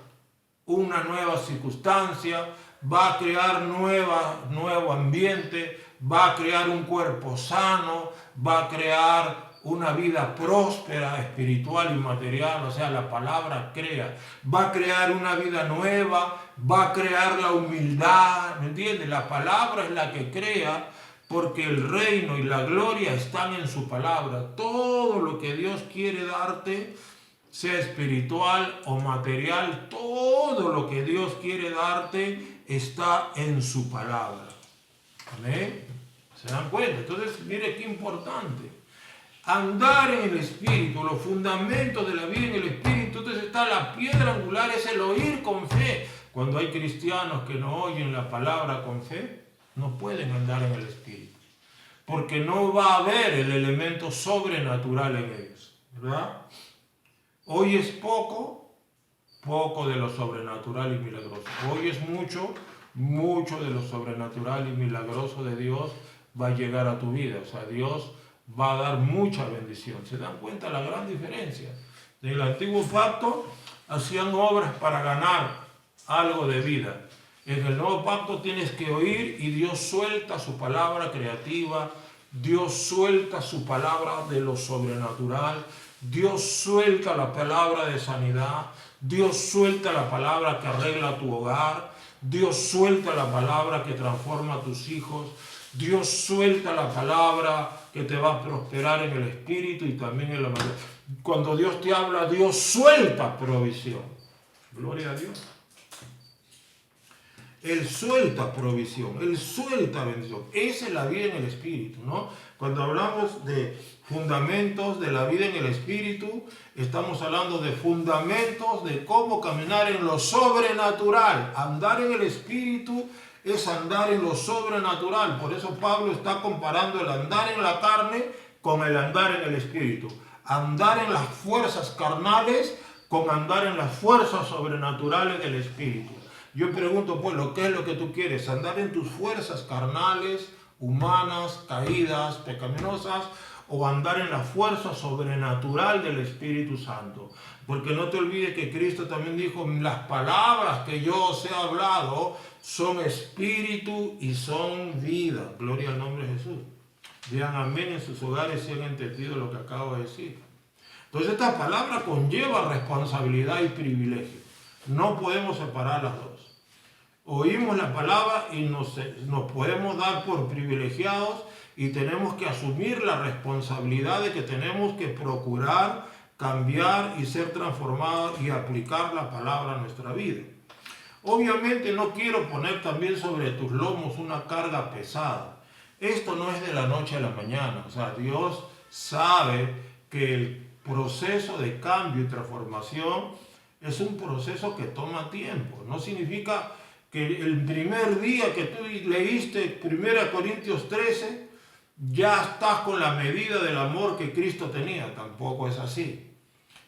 una nueva circunstancia, va a crear nuevo ambiente, va a crear un cuerpo sano, va a crear una vida próspera, espiritual y material. O sea, la palabra crea. Va a crear una vida nueva, va a crear la humildad, ¿me entiendes? La palabra es la que crea, porque el reino y la gloria están en su palabra. Todo lo que Dios quiere darte, sea espiritual o material, todo lo que Dios quiere darte está en su palabra. ¿Amén? ¿Se dan cuenta? Entonces, mire qué importante. Andar en el Espíritu, los fundamentos de la vida en el Espíritu. Entonces está la piedra angular, es el oír con fe. Cuando hay cristianos que no oyen la palabra con fe, no pueden andar en el Espíritu. Porque no va a haber el elemento sobrenatural en ellos. ¿Verdad? Oyes poco de lo sobrenatural y milagroso. Oyes mucho mucho de lo sobrenatural y milagroso de Dios va a llegar a tu vida. O sea, Dios va a dar mucha bendición. ¿Se dan cuenta la gran diferencia? En el antiguo pacto hacían obras para ganar algo de vida. En el nuevo pacto tienes que oír y Dios suelta su palabra creativa, Dios suelta su palabra de lo sobrenatural, Dios suelta la palabra de sanidad, Dios suelta la palabra que arregla tu hogar, Dios suelta la palabra que transforma a tus hijos, Dios suelta la palabra que te va a prosperar en el espíritu y también en la materia. Cuando Dios te habla, Dios suelta provisión. Gloria a Dios. Él suelta provisión, Él suelta bendición. Esa es la vida en el Espíritu, ¿no? Cuando hablamos de fundamentos de la vida en el Espíritu, estamos hablando de fundamentos de cómo caminar en lo sobrenatural. Andar en el Espíritu es andar en lo sobrenatural. Por eso Pablo está comparando el andar en la carne con el andar en el Espíritu. Andar en las fuerzas carnales con andar en las fuerzas sobrenaturales del Espíritu. Yo pregunto, pues, ¿qué es lo que tú quieres? ¿Andar en tus fuerzas carnales, humanas, caídas, pecaminosas? ¿O andar en la fuerza sobrenatural del Espíritu Santo? Porque no te olvides que Cristo también dijo, las palabras que yo os he hablado son espíritu y son vida. Gloria al nombre de Jesús. Digan amén en sus hogares si han entendido lo que acabo de decir. Entonces esta palabra conlleva responsabilidad y privilegio. No podemos separar las dos. Oímos la palabra y nos podemos dar por privilegiados y tenemos que asumir la responsabilidad de que tenemos que procurar cambiar y ser transformados y aplicar la palabra a nuestra vida. Obviamente no quiero poner también sobre tus lomos una carga pesada. Esto no es de la noche a la mañana. O sea, Dios sabe que el proceso de cambio y transformación es un proceso que toma tiempo. No significa que el primer día que tú leíste 1 Corintios 13, ya estás con la medida del amor que Cristo tenía. Tampoco es así.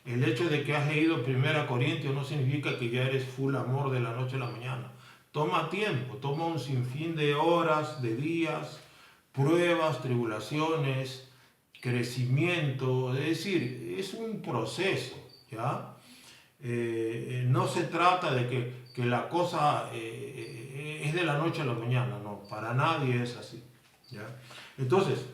El hecho de que has leído 1 Corintios no significa que ya eres full amor de la noche a la mañana. Toma tiempo, toma un sinfín de horas, de días, pruebas, tribulaciones, crecimiento. Es decir, es un proceso, ¿ya? No se trata de que la cosa es de la noche a la mañana, no, para nadie es así, ¿ya? Entonces,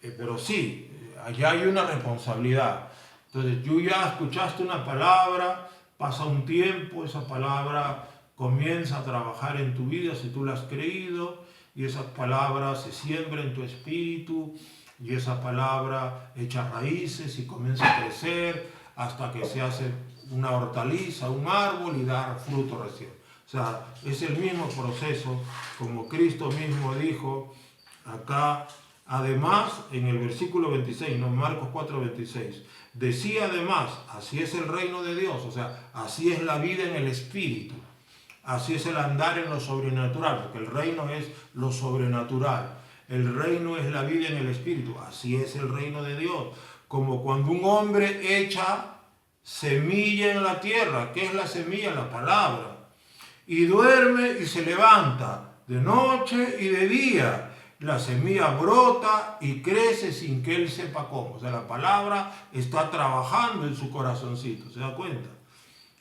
pero sí, allá hay una responsabilidad. Entonces, tú ya escuchaste una palabra, pasa un tiempo, esa palabra comienza a trabajar en tu vida si tú la has creído, y esa palabra se siembra en tu espíritu, y esa palabra echa raíces y comienza a crecer hasta que se hace una hortaliza, un árbol y dar fruto recién. O sea, es el mismo proceso, como Cristo mismo dijo acá. Además, en el versículo 26, no, Marcos 4:26, decía además, así es el reino de Dios, o sea, así es la vida en el espíritu, así es el andar en lo sobrenatural, porque el reino es lo sobrenatural, el reino es la vida en el espíritu, así es el reino de Dios, como cuando un hombre echa semilla en la tierra. ¿Qué es la semilla? La palabra. Y duerme y se levanta de noche y de día. La semilla brota y crece sin que él sepa cómo. O sea, la palabra está trabajando en su corazoncito, ¿se da cuenta?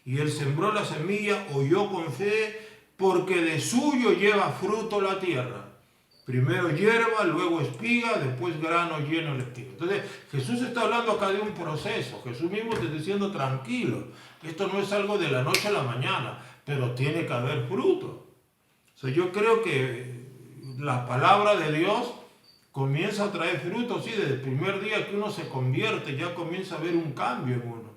Y él sembró la semilla, oyó con fe, porque de suyo lleva fruto la tierra. Primero hierba, luego espiga, después grano lleno de espiga. Entonces, Jesús está hablando acá de un proceso. Jesús mismo te está diciendo, tranquilo, esto no es algo de la noche a la mañana, pero tiene que haber fruto. O sea, yo creo que la palabra de Dios comienza a traer fruto, sí, desde el primer día que uno se convierte, ya comienza a haber un cambio en uno.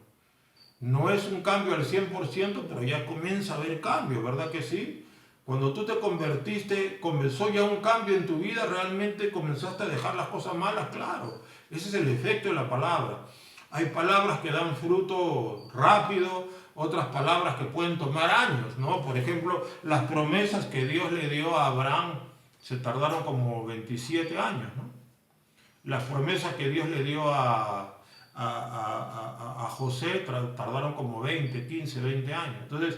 No es un cambio al 100%, pero ya comienza a haber cambio, ¿verdad que sí? Cuando tú te convertiste, comenzó ya un cambio en tu vida, realmente comenzaste a dejar las cosas malas, claro. Ese es el efecto de la palabra. Hay palabras que dan fruto rápido, otras palabras que pueden tomar años, ¿no? Por ejemplo, las promesas que Dios le dio a Abraham se tardaron como 27 años, ¿no? Las promesas que Dios le dio a José tardaron como 20, 15, 20 años. Entonces,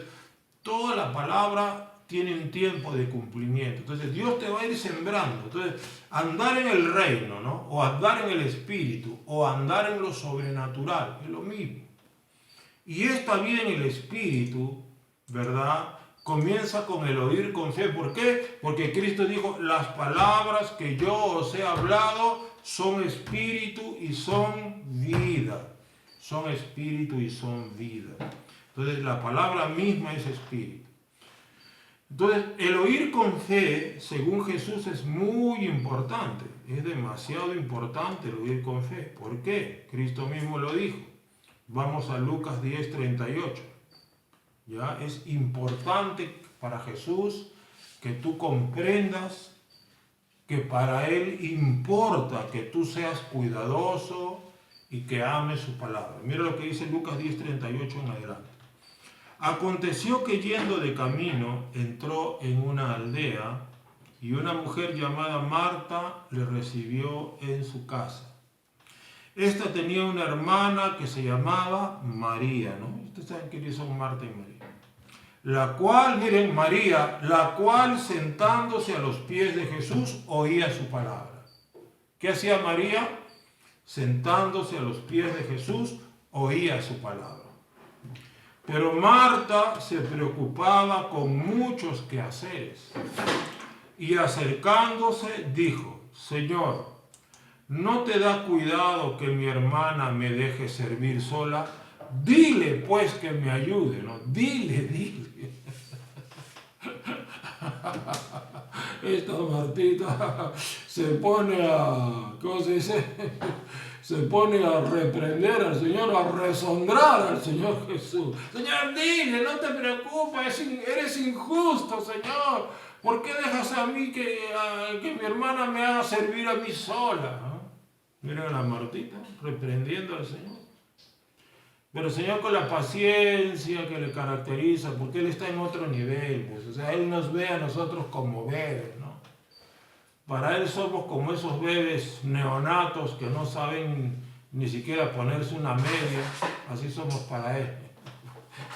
toda la palabra tiene un tiempo de cumplimiento. Entonces Dios te va a ir sembrando. Entonces andar en el reino, ¿no? O andar en el espíritu, o andar en lo sobrenatural, es lo mismo. Y esta vida en el espíritu, ¿verdad?, comienza con el oír con fe. ¿Por qué? Porque Cristo dijo, las palabras que yo os he hablado son espíritu y son vida. Son espíritu y son vida. Entonces la palabra misma es espíritu. Entonces el oír con fe, según Jesús, es muy importante. Es demasiado importante el oír con fe. ¿Por qué? Cristo mismo lo dijo. Vamos a Lucas 10:38. ¿Ya? Es importante para Jesús que tú comprendas que para Él importa que tú seas cuidadoso y que ames su palabra. Mira lo que dice Lucas 10:38 en adelante. Aconteció que yendo de camino entró en una aldea y una mujer llamada Marta le recibió en su casa. Esta tenía una hermana que se llamaba María, ¿no? Ustedes saben quiénes son Marta y María. La cual, miren, María, la cual sentándose a los pies de Jesús oía su palabra. ¿Qué hacía María? Sentándose a los pies de Jesús oía su palabra. Pero Marta se preocupaba con muchos quehaceres y acercándose dijo, Señor, ¿no te da cuidado que mi hermana me deje servir sola? Dile pues que me ayude, ¿no? Dile. Esta Martita se pone a, ¿cómo se dice? Se pone a reprender al Señor, a rezondrar al Señor Jesús. Señor, dile, no te preocupes, eres injusto, Señor. ¿Por qué dejas a mí que mi hermana me haga servir a mí sola? ¿No? Miren a la Martita reprendiendo al Señor. Pero el Señor, con la paciencia que le caracteriza, porque Él está en otro nivel, pues, o sea, Él nos ve a nosotros como bebés, ¿no? Para Él somos como esos bebés neonatos que no saben ni siquiera ponerse una media, así somos para Él.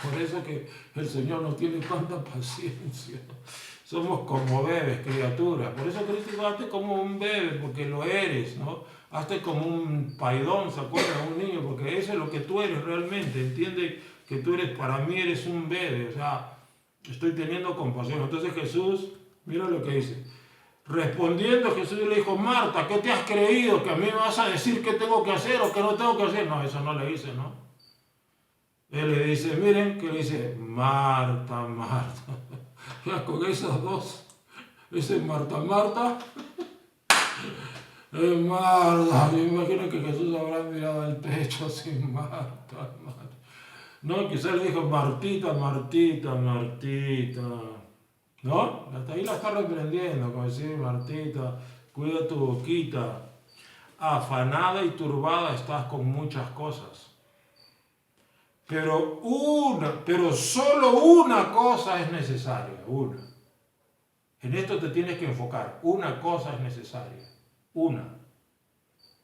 Por eso que el Señor no tiene tanta paciencia. Somos como bebés, criaturas. Por eso Cristo dijo, hazte como un bebé, porque lo eres, ¿no? Hazte como un paidón, ¿se acuerdan? Un niño, porque eso es lo que tú eres realmente. Entiende que tú eres, para mí eres un bebé, o sea, estoy teniendo compasión. Entonces Jesús, mira lo que dice. Respondiendo Jesús le dijo, Marta, ¿qué te has creído? ¿Que a mí me vas a decir qué tengo que hacer o qué no tengo que hacer? No, eso no le dice, ¿no? Él le dice, miren, que le dice, Marta, Marta. Ya con esas dos, ese Marta, Marta. Marta, yo imagino que Jesús habrá mirado al techo así, Marta, Marta. No, quizás le dijo, Martita, Martita, Martita. ¿No? Hasta ahí la está reprendiendo, como decir, Martita, cuida tu boquita. Afanada y turbada estás con muchas cosas. Pero solo una cosa es necesaria, una. En esto te tienes que enfocar, una cosa es necesaria. Una.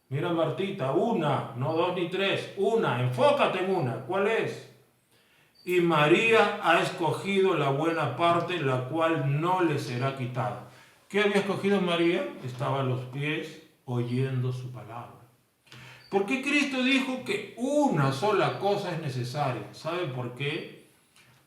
Mira, Martita, una, no dos ni tres, una, enfócate en una. ¿Cuál es? Y María ha escogido la buena parte, la cual no le será quitada. ¿Qué había escogido María? Estaba a los pies oyendo su palabra. ¿Por qué Cristo dijo que una sola cosa es necesaria? ¿Sabe por qué?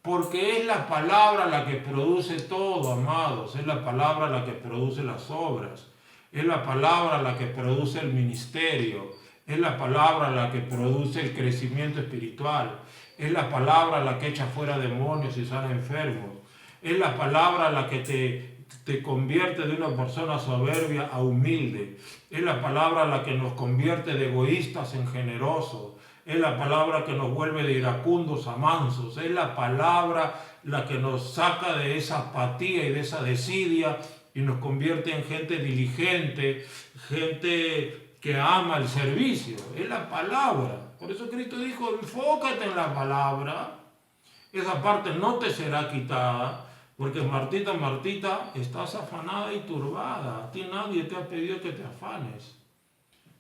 Porque es la palabra la que produce todo, amados. Es la palabra la que produce las obras. Es la palabra la que produce el ministerio. Es la palabra la que produce el crecimiento espiritual. Es la palabra la que echa fuera demonios y sana enfermos. Es la palabra la que te convierte de una persona soberbia a humilde. Es la palabra la que nos convierte de egoístas en generosos. Es la palabra que nos vuelve de iracundos a mansos. Es la palabra la que nos saca de esa apatía y de esa desidia y nos convierte en gente diligente, gente que ama el servicio. Es la palabra. Por eso Cristo dijo, enfócate en la palabra. Esa parte no te será quitada, porque Martita, Martita, estás afanada y turbada. A ti nadie te ha pedido que te afanes.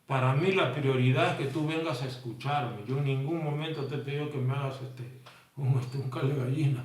Para mí la prioridad es que tú vengas a escucharme. Yo en ningún momento te he pedido que me hagas un cale gallina.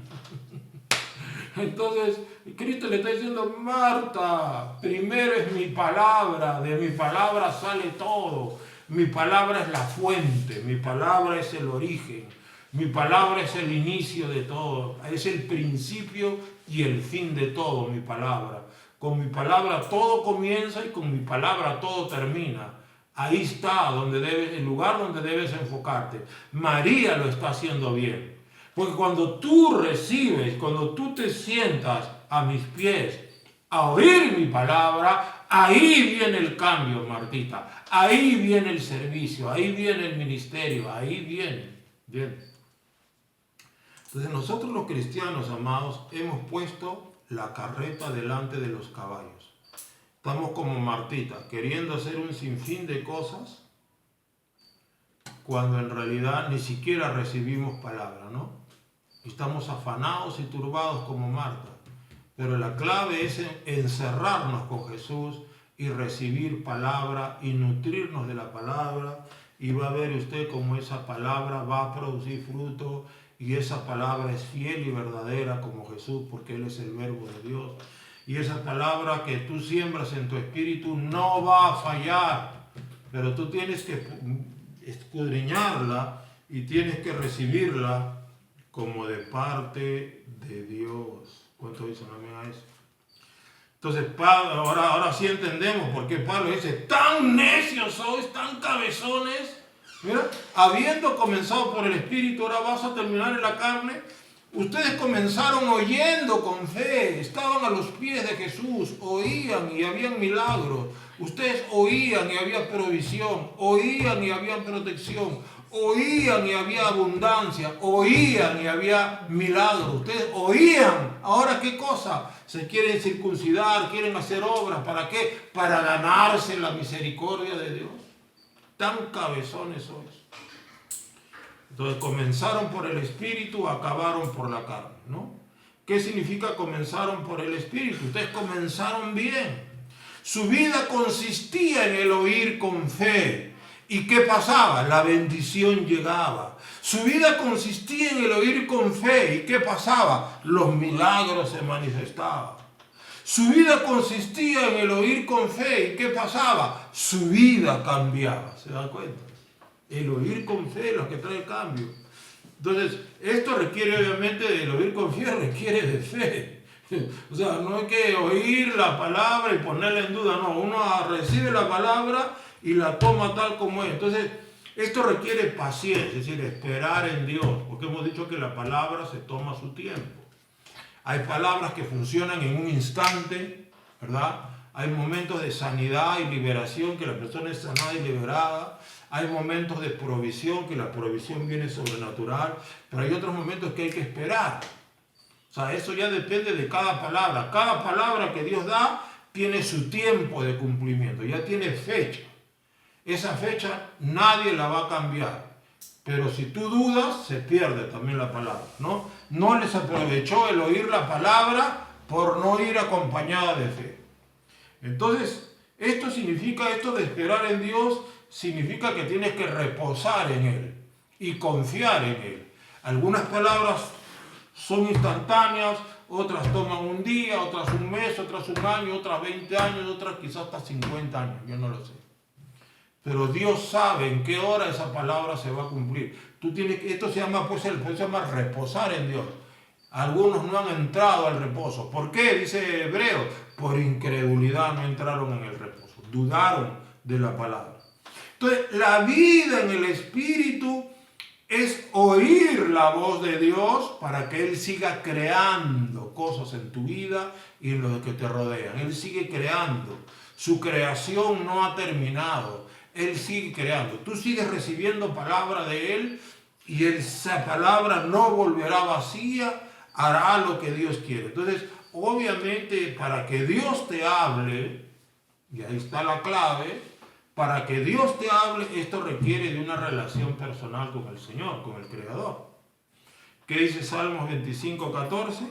Entonces, Cristo le está diciendo, Marta, primero es mi palabra, de mi palabra sale todo. Mi palabra es la fuente, mi palabra es el origen, mi palabra es el inicio de todo, es el principio y el fin de todo, mi palabra. Con mi palabra todo comienza y con mi palabra todo termina. Ahí está el lugar donde debes enfocarte. María lo está haciendo bien. Porque cuando tú recibes, cuando tú te sientas a mis pies a oír mi palabra, ahí viene el cambio, Martita. Ahí viene el servicio, ahí viene el ministerio, ahí viene. Bien. Entonces nosotros los cristianos, amados, hemos puesto la carreta delante de los caballos. Estamos como Martita, queriendo hacer un sinfín de cosas, cuando en realidad ni siquiera recibimos palabra, ¿no? Estamos afanados y turbados como Marta. Pero la clave es encerrarnos con Jesús y recibir palabra y nutrirnos de la palabra. Y va a ver usted cómo esa palabra va a producir fruto. Y esa palabra es fiel y verdadera como Jesús, porque Él es el verbo de Dios. Y esa palabra que tú siembras en tu espíritu no va a fallar. Pero tú tienes que escudriñarla y tienes que recibirla como de parte de Dios. ¿Cuánto dicen amén a eso? Entonces, ahora sí entendemos por qué Pablo dice, tan necios sois, tan cabezones. Mira, habiendo comenzado por el Espíritu, ahora vas a terminar en la carne. Ustedes comenzaron oyendo con fe, estaban a los pies de Jesús, oían y habían milagros. Ustedes oían y había provisión, oían y había protección, oían y había abundancia, oían y había milagros. Ustedes oían. Ahora, ¿qué cosa? Se quieren circuncidar, quieren hacer obras. ¿Para qué? Para ganarse la misericordia de Dios. Tan cabezones sois. Entonces comenzaron por el Espíritu, acabaron por la carne, ¿no? ¿Qué significa comenzaron por el Espíritu? Ustedes comenzaron bien. Su vida consistía en el oír con fe. ¿Y qué pasaba? La bendición llegaba. Su vida consistía en el oír con fe. ¿Y qué pasaba? Los milagros se manifestaban. Su vida consistía en el oír con fe. ¿Y qué pasaba? Su vida cambiaba. ¿Se dan cuenta? El oír con fe es lo que trae cambio. Entonces, esto requiere obviamente, el oír con fe requiere de fe. O sea, no hay que oír la palabra y ponerla en duda, no. Uno recibe la palabra y la toma tal como es. Entonces, esto requiere paciencia, es decir, esperar en Dios, porque hemos dicho que la palabra se toma su tiempo. Hay palabras que funcionan en un instante, ¿verdad? Hay momentos de sanidad y liberación, que la persona es sanada y liberada. Hay momentos de provisión, que la provisión viene sobrenatural. Pero hay otros momentos que hay que esperar. O sea, eso ya depende de cada palabra. Cada palabra que Dios da tiene su tiempo de cumplimiento, ya tiene fecha. Esa fecha nadie la va a cambiar. Pero si tú dudas, se pierde también la palabra, ¿no? No les aprovechó el oír la palabra por no ir acompañada de fe. Entonces, esto de esperar en Dios, significa que tienes que reposar en Él y confiar en Él. Algunas palabras son instantáneas, otras toman un día, otras un mes, otras un año, otras 20 años, otras quizás hasta 50 años, yo no lo sé. Pero Dios sabe en qué hora esa palabra se va a cumplir. Esto se llama, reposar en Dios. Algunos no han entrado al reposo. ¿Por qué? Dice Hebreo. Por incredulidad no entraron en el reposo. Dudaron de la palabra. Entonces, la vida en el Espíritu es oír la voz de Dios para que Él siga creando cosas en tu vida y en los que te rodean. Él sigue creando. Su creación no ha terminado. Él sigue creando. Tú sigues recibiendo palabra de Él y esa palabra no volverá vacía, hará lo que Dios quiere. Entonces, obviamente, para que Dios te hable, y ahí está la clave, para que Dios te hable, esto requiere de una relación personal con el Señor, con el Creador. ¿Qué dice Salmos 25:14?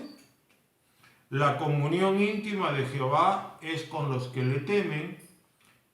La comunión íntima de Jehová es con los que le temen,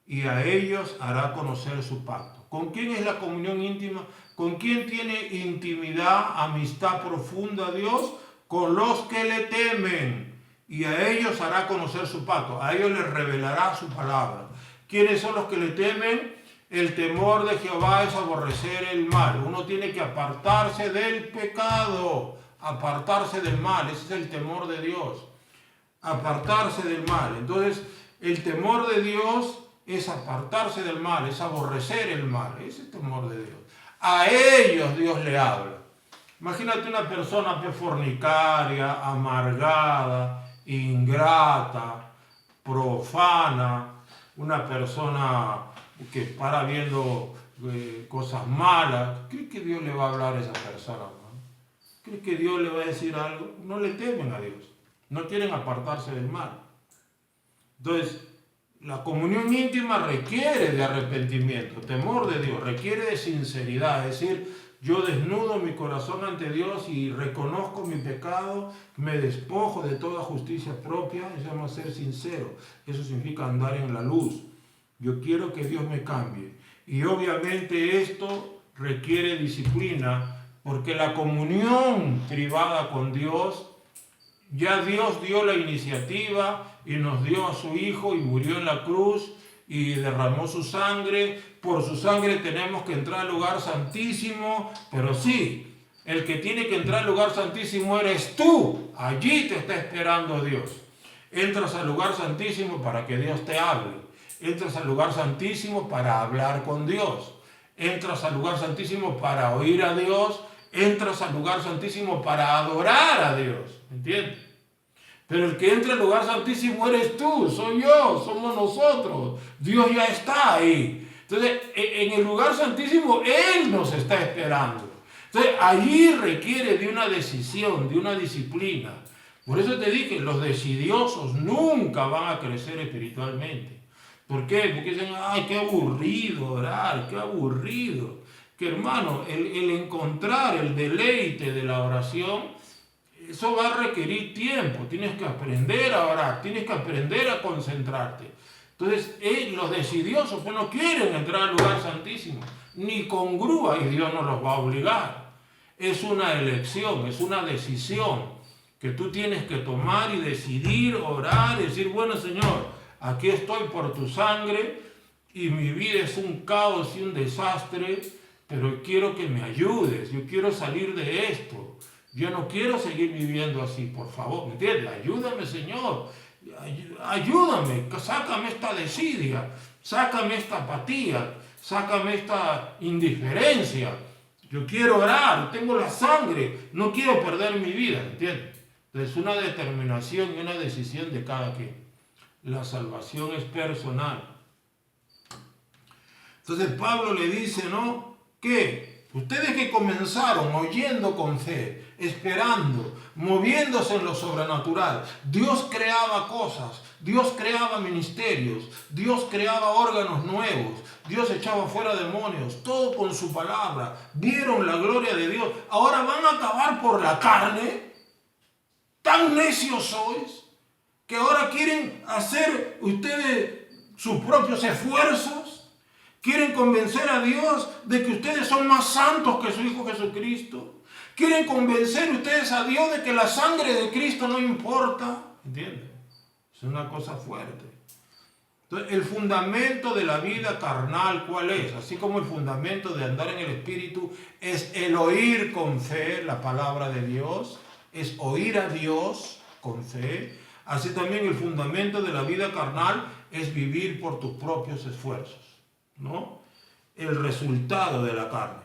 y a ellos hará conocer su pacto. ¿Con quién es la comunión íntima? ¿Con quién tiene intimidad, amistad profunda Dios? con los que le temen, y a ellos hará conocer su pacto, a ellos les revelará su palabra. ¿Quiénes son los que le temen? El temor de Jehová es aborrecer el mal. Uno tiene que apartarse del pecado, apartarse del mal. Ese es el temor de Dios, apartarse del mal. Entonces, el temor de Dios es apartarse del mal, es aborrecer el mal. Ese es el temor de Dios. A ellos Dios le habla. Imagínate una persona fornicaria, amargada, ingrata, profana, una persona que para viendo cosas malas. ¿Crees que Dios le va a hablar a esa persona? ¿No? ¿Crees que Dios le va a decir algo? No le temen a Dios, no quieren apartarse del mal. Entonces, la comunión íntima requiere de arrepentimiento, temor de Dios, requiere de sinceridad, es decir, yo desnudo mi corazón ante Dios y reconozco mi pecado, me despojo de toda justicia propia. Eso se llama ser sincero, eso significa andar en la luz. Yo quiero que Dios me cambie. Y obviamente esto requiere disciplina, porque la comunión privada con Dios, ya Dios dio la iniciativa y nos dio a su Hijo y murió en la cruz y derramó su sangre. Por su sangre tenemos que entrar al lugar santísimo, pero sí, el que tiene que entrar al lugar santísimo eres tú. Allí te está esperando Dios. Entras al lugar santísimo para que Dios te hable. Entras al lugar santísimo para hablar con Dios. Entras al lugar santísimo para oír a Dios. Entras al lugar santísimo para adorar a Dios. ¿Entiendes? Pero el que entra al lugar santísimo eres tú, soy yo, somos nosotros. Dios ya está ahí. Entonces, en el lugar santísimo, Él nos está esperando. Entonces, allí requiere de una decisión, de una disciplina. Por eso te dije, los decidiosos nunca van a crecer espiritualmente. ¿Por qué? Porque dicen, ay, qué aburrido orar, qué aburrido. Que hermano, el encontrar el deleite de la oración, eso va a requerir tiempo. Tienes que aprender a orar, tienes que aprender a concentrarte. Entonces, los decidiosos pues no quieren entrar al lugar santísimo, ni con grúa, y Dios no los va a obligar. Es una elección, es una decisión que tú tienes que tomar y decidir, orar, y decir, bueno Señor, aquí estoy por tu sangre y mi vida es un caos y un desastre, pero quiero que me ayudes, yo quiero salir de esto, yo no quiero seguir viviendo así, por favor, ¿me entiendes? Ayúdame Señor, ayúdame, sácame esta desidia, sácame esta apatía, sácame esta indiferencia, yo quiero orar, tengo la sangre, no quiero perder mi vida, ¿entiendes? Es una determinación y una decisión de cada quien. La salvación es personal. Entonces Pablo le dice, ¿no? Que ustedes que comenzaron oyendo con fe, esperando, moviéndose en lo sobrenatural, Dios creaba cosas, Dios creaba ministerios, Dios creaba órganos nuevos, Dios echaba fuera demonios, todo con su palabra, vieron la gloria de Dios. Ahora van a acabar por la carne. ¿Tan necios sois que ahora quieren hacer ustedes sus propios esfuerzos? ¿Quieren convencer a Dios de que ustedes son más santos que su Hijo Jesucristo? ¿Quieren convencer ustedes a Dios de que la sangre de Cristo no importa? ¿Entienden? Es una cosa fuerte. Entonces, el fundamento de la vida carnal, ¿cuál es? Así como el fundamento de andar en el Espíritu es el oír con fe la palabra de Dios, es oír a Dios con fe. Así también el fundamento de la vida carnal es vivir por tus propios esfuerzos, ¿no? El resultado de la carne,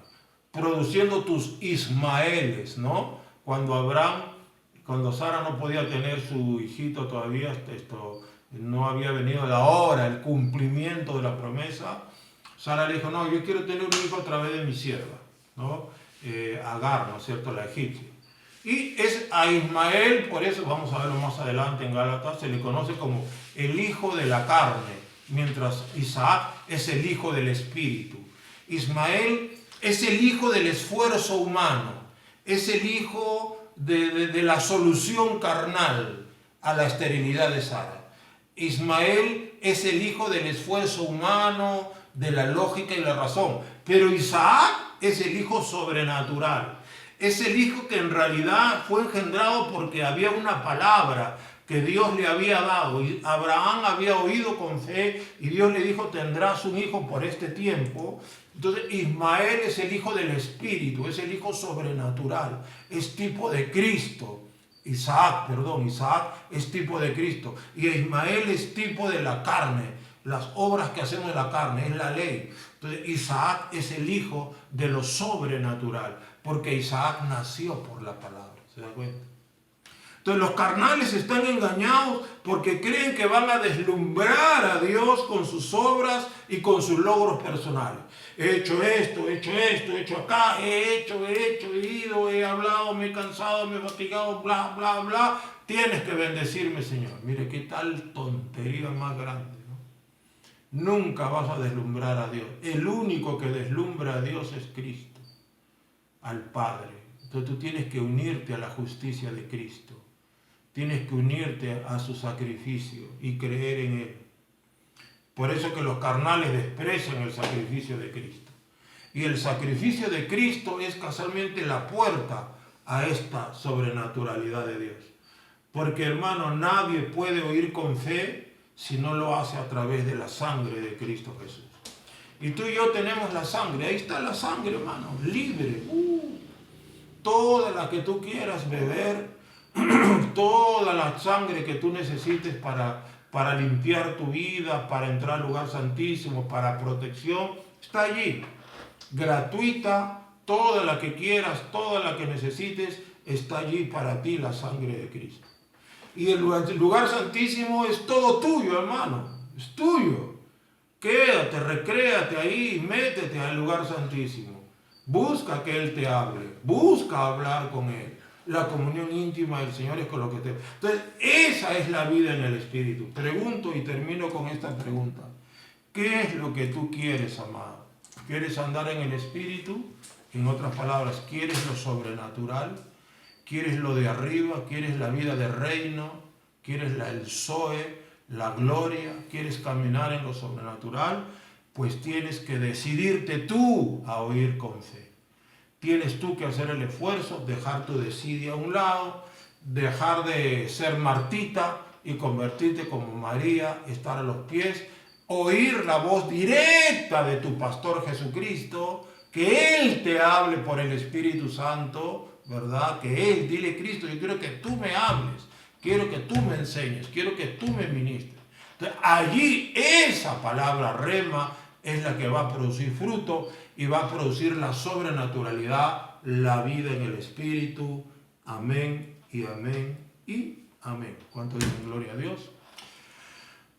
produciendo tus Ismaeles, ¿no? Cuando Sara no podía tener su hijito todavía, no había venido la hora, el cumplimiento de la promesa, Sara le dijo, no, yo quiero tener un hijo a través de mi sierva, ¿no? Agar, ¿no es cierto?, la egipcia. Y es a Ismael, por eso vamos a verlo más adelante en Gálatas, se le conoce como el hijo de la carne, mientras Isaac es el hijo del espíritu. Ismael es el hijo del esfuerzo humano, es el hijo de la solución carnal a la esterilidad de Sara. Ismael es el hijo del esfuerzo humano, de la lógica y la razón, pero Isaac es el hijo sobrenatural. Es el hijo que en realidad fue engendrado porque había una palabra que Dios le había dado. Y Abraham había oído con fe y Dios le dijo, tendrás un hijo por este tiempo. Entonces Ismael es el hijo del Espíritu, es el hijo sobrenatural, es tipo de Cristo. Isaac es tipo de Cristo. Y Ismael es tipo de la carne, las obras que hacemos en la carne, es la ley. Entonces Isaac es el hijo de lo sobrenatural, porque Isaac nació por la palabra. ¿Se da cuenta? Entonces los carnales están engañados porque creen que van a deslumbrar a Dios con sus obras y con sus logros personales. He hecho esto, he hecho acá, he ido, he hablado, me he cansado, me he fatigado, bla, bla, bla. Tienes que bendecirme, Señor. Mire qué tal tontería más grande, ¿no? Nunca vas a deslumbrar a Dios. El único que deslumbra a Dios es Cristo, al Padre. Entonces tú tienes que unirte a la justicia de Cristo. Tienes que unirte a su sacrificio y creer en Él. Por eso que los carnales desprecian el sacrificio de Cristo. Y el sacrificio de Cristo es casualmente la puerta a esta sobrenaturalidad de Dios. Porque, hermano, nadie puede oír con fe si no lo hace a través de la sangre de Cristo Jesús. Y tú y yo tenemos la sangre. Ahí está la sangre, hermano, libre. Toda la que tú quieras beber, toda la sangre que tú necesites para limpiar tu vida, para entrar al lugar santísimo, para protección, está allí. Gratuita, toda la que quieras, toda la que necesites, está allí para ti la sangre de Cristo. Y el lugar santísimo es todo tuyo, hermano, es tuyo. Quédate, recréate ahí, métete al lugar santísimo. Busca que Él te hable, busca hablar con Él. La comunión íntima del Señor es con lo que te... Entonces, esa es la vida en el Espíritu. Pregunto y termino con esta pregunta. ¿Qué es lo que tú quieres, amado? ¿Quieres andar en el Espíritu? En otras palabras, ¿quieres lo sobrenatural? ¿Quieres lo de arriba? ¿Quieres la vida de reino? ¿Quieres el Zoe, la gloria? ¿Quieres caminar en lo sobrenatural? Pues tienes que decidirte tú a oír con fe. Tienes tú que hacer el esfuerzo, dejar tu desidia a un lado, dejar de ser Martita y convertirte como María, estar a los pies, oír la voz directa de tu pastor Jesucristo, que Él te hable por el Espíritu Santo, ¿verdad? Que Él, dile, Cristo, yo quiero que tú me hables, quiero que tú me enseñes, quiero que tú me ministres. Entonces, allí esa palabra rema es la que va a producir fruto y va a producir la sobrenaturalidad, la vida en el Espíritu. Amén y amén y amén. ¿Cuánto dicen gloria a Dios?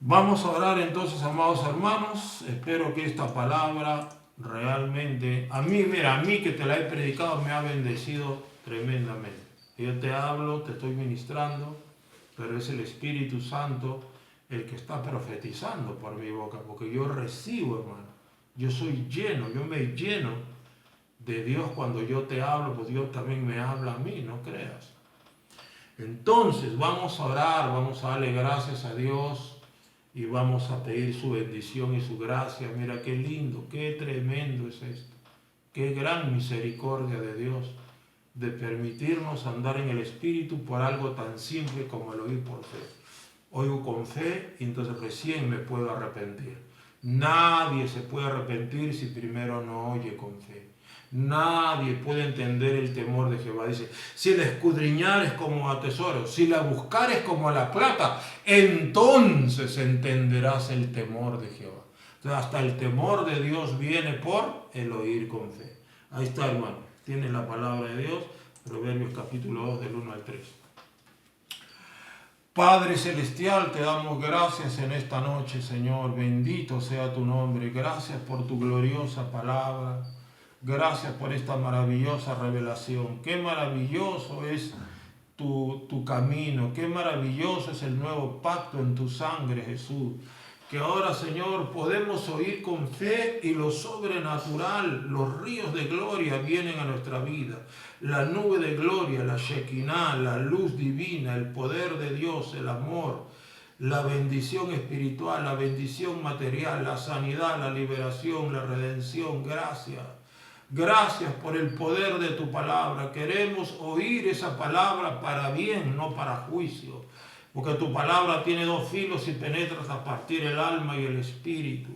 Vamos a orar entonces, amados hermanos. Espero que esta palabra realmente, a mí que te la he predicado, me ha bendecido tremendamente. Yo te hablo, te estoy ministrando, pero es el Espíritu Santo el que está profetizando por mi boca, porque yo recibo, hermano. Yo soy lleno, yo me lleno de Dios cuando yo te hablo, pues Dios también me habla a mí, no creas. Entonces vamos a orar, vamos a darle gracias a Dios y vamos a pedir su bendición y su gracia. Mira qué lindo, qué tremendo es esto. Qué gran misericordia de Dios de permitirnos andar en el Espíritu por algo tan simple como el oír por fe. Oigo con fe y entonces recién me puedo arrepentir. Nadie se puede arrepentir si primero no oye con fe. Nadie puede entender el temor de Jehová. Dice, si la escudriñares como a tesoro, si la buscares como a la plata, entonces entenderás el temor de Jehová. Entonces hasta el temor de Dios viene por el oír con fe. Ahí está, hermano. Tiene la palabra de Dios, Proverbios capítulo 2 del 1 al 3. Padre Celestial, te damos gracias en esta noche, Señor. Bendito sea tu nombre. Gracias por tu gloriosa palabra. Gracias por esta maravillosa revelación. Qué maravilloso es tu camino. Qué maravilloso es el nuevo pacto en tu sangre, Jesús. Que ahora, Señor, podemos oír con fe y lo sobrenatural, los ríos de gloria vienen a nuestra vida. La nube de gloria, la Shekinah, la luz divina, el poder de Dios, el amor, la bendición espiritual, la bendición material, la sanidad, la liberación, la redención. Gracias. Gracias por el poder de tu palabra. Queremos oír esa palabra para bien, no para juicio. Porque tu palabra tiene dos filos y penetra hasta partir el alma y el espíritu.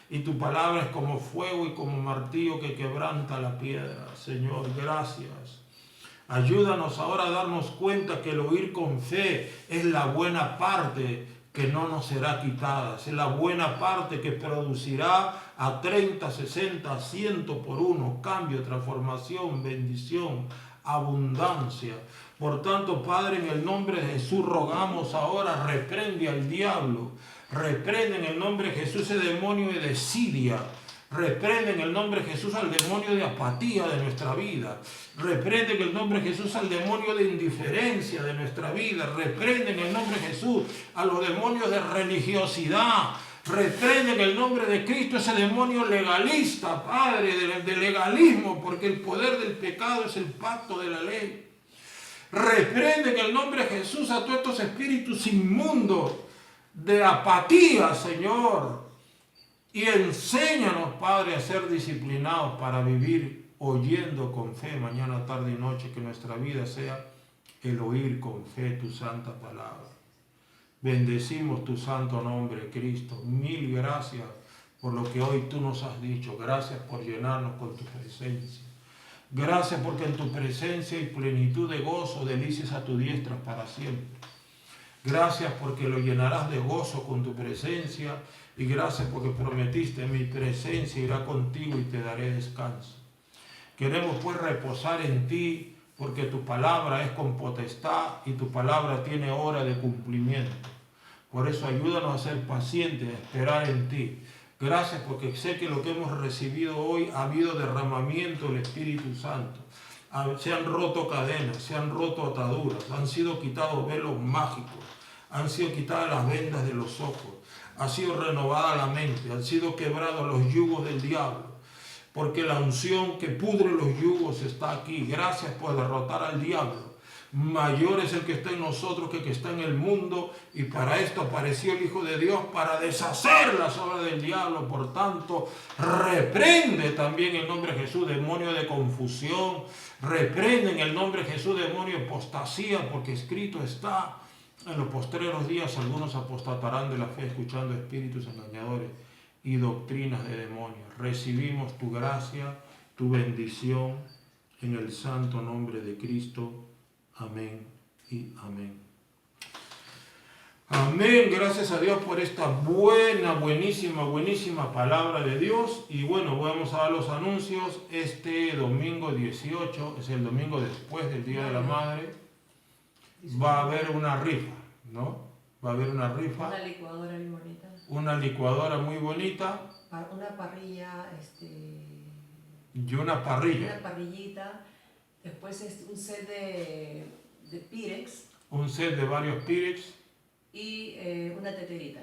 Y tu palabra es como fuego y como martillo que quebranta la piedra. Señor, gracias. Ayúdanos ahora a darnos cuenta que el oír con fe es la buena parte que no nos será quitada. Es la buena parte que producirá a 30, 60, 100 por uno. Cambio, transformación, bendición, abundancia. Por tanto, Padre, en el nombre de Jesús rogamos ahora, reprende al diablo. Reprende en el nombre de Jesús el demonio de desidia. Reprende en el nombre de Jesús al demonio de apatía de nuestra vida. Reprende en el nombre de Jesús al demonio de indiferencia de nuestra vida. Reprende en el nombre de Jesús a los demonios de religiosidad. Reprende en el nombre de Cristo ese demonio legalista, Padre, de legalismo, porque el poder del pecado es el pacto de la ley. Reprende en el nombre de Jesús a todos estos espíritus inmundos de apatía, Señor. Y enséñanos, Padre, a ser disciplinados para vivir oyendo con fe mañana, tarde y noche, que nuestra vida sea el oír con fe tu santa palabra. Bendecimos tu santo nombre, Cristo. Mil gracias por lo que hoy tú nos has dicho. Gracias por llenarnos con tu presencia. Gracias porque en tu presencia hay plenitud de gozo, delicias a tu diestra para siempre. Gracias porque lo llenarás de gozo con tu presencia. Y gracias porque prometiste, mi presencia irá contigo y te daré descanso. Queremos pues reposar en ti, porque tu palabra es con potestad y tu palabra tiene hora de cumplimiento. Por eso ayúdanos a ser pacientes, a esperar en ti. Gracias porque sé que lo que hemos recibido hoy ha habido derramamiento del Espíritu Santo. Se han roto cadenas, se han roto ataduras, han sido quitados velos mágicos, han sido quitadas las vendas de los ojos. Ha sido renovada la mente, han sido quebrados los yugos del diablo, porque la unción que pudre los yugos está aquí. Gracias por derrotar al diablo. Mayor es el que está en nosotros que el que está en el mundo, y para esto apareció el Hijo de Dios, para deshacer las obras del diablo. Por tanto, reprende también en el nombre de Jesús demonio de confusión, reprende en el nombre de Jesús demonio de apostasía, porque escrito está: en los postreros días algunos apostatarán de la fe, escuchando espíritus engañadores y doctrinas de demonios. Recibimos tu gracia, tu bendición, en el santo nombre de Cristo. Amén y amén. Amén. Gracias a Dios por esta buenísima palabra de Dios. Y bueno, vamos a dar los anuncios. Este domingo 18, es el domingo después del Día de la Madre, va a haber una rifa, ¿no? Va a haber una rifa. Una licuadora muy bonita. Una licuadora muy bonita. Una parrilla, Y una parrilla. Una parrillita. Después es un set de Pirex. Un set de varios Pirex. Y una teterita.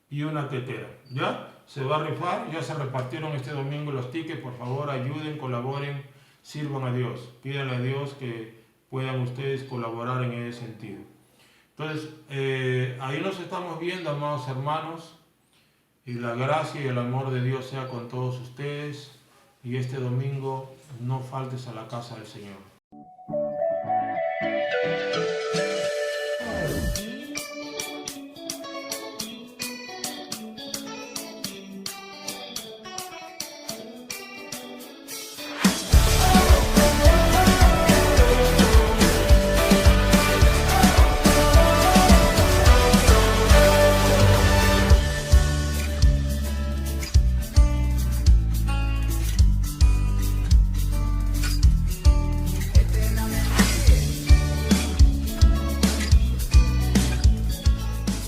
Y una tetera. ¿Ya? Se va a rifar. Ya se repartieron este domingo los tickets. Por favor, ayuden, colaboren, sirvan a Dios. Pídanle a Dios que puedan ustedes colaborar en ese sentido. Entonces, ahí nos estamos viendo, amados hermanos. Y la gracia y el amor de Dios sea con todos ustedes. Y este domingo no faltes a la casa del Señor.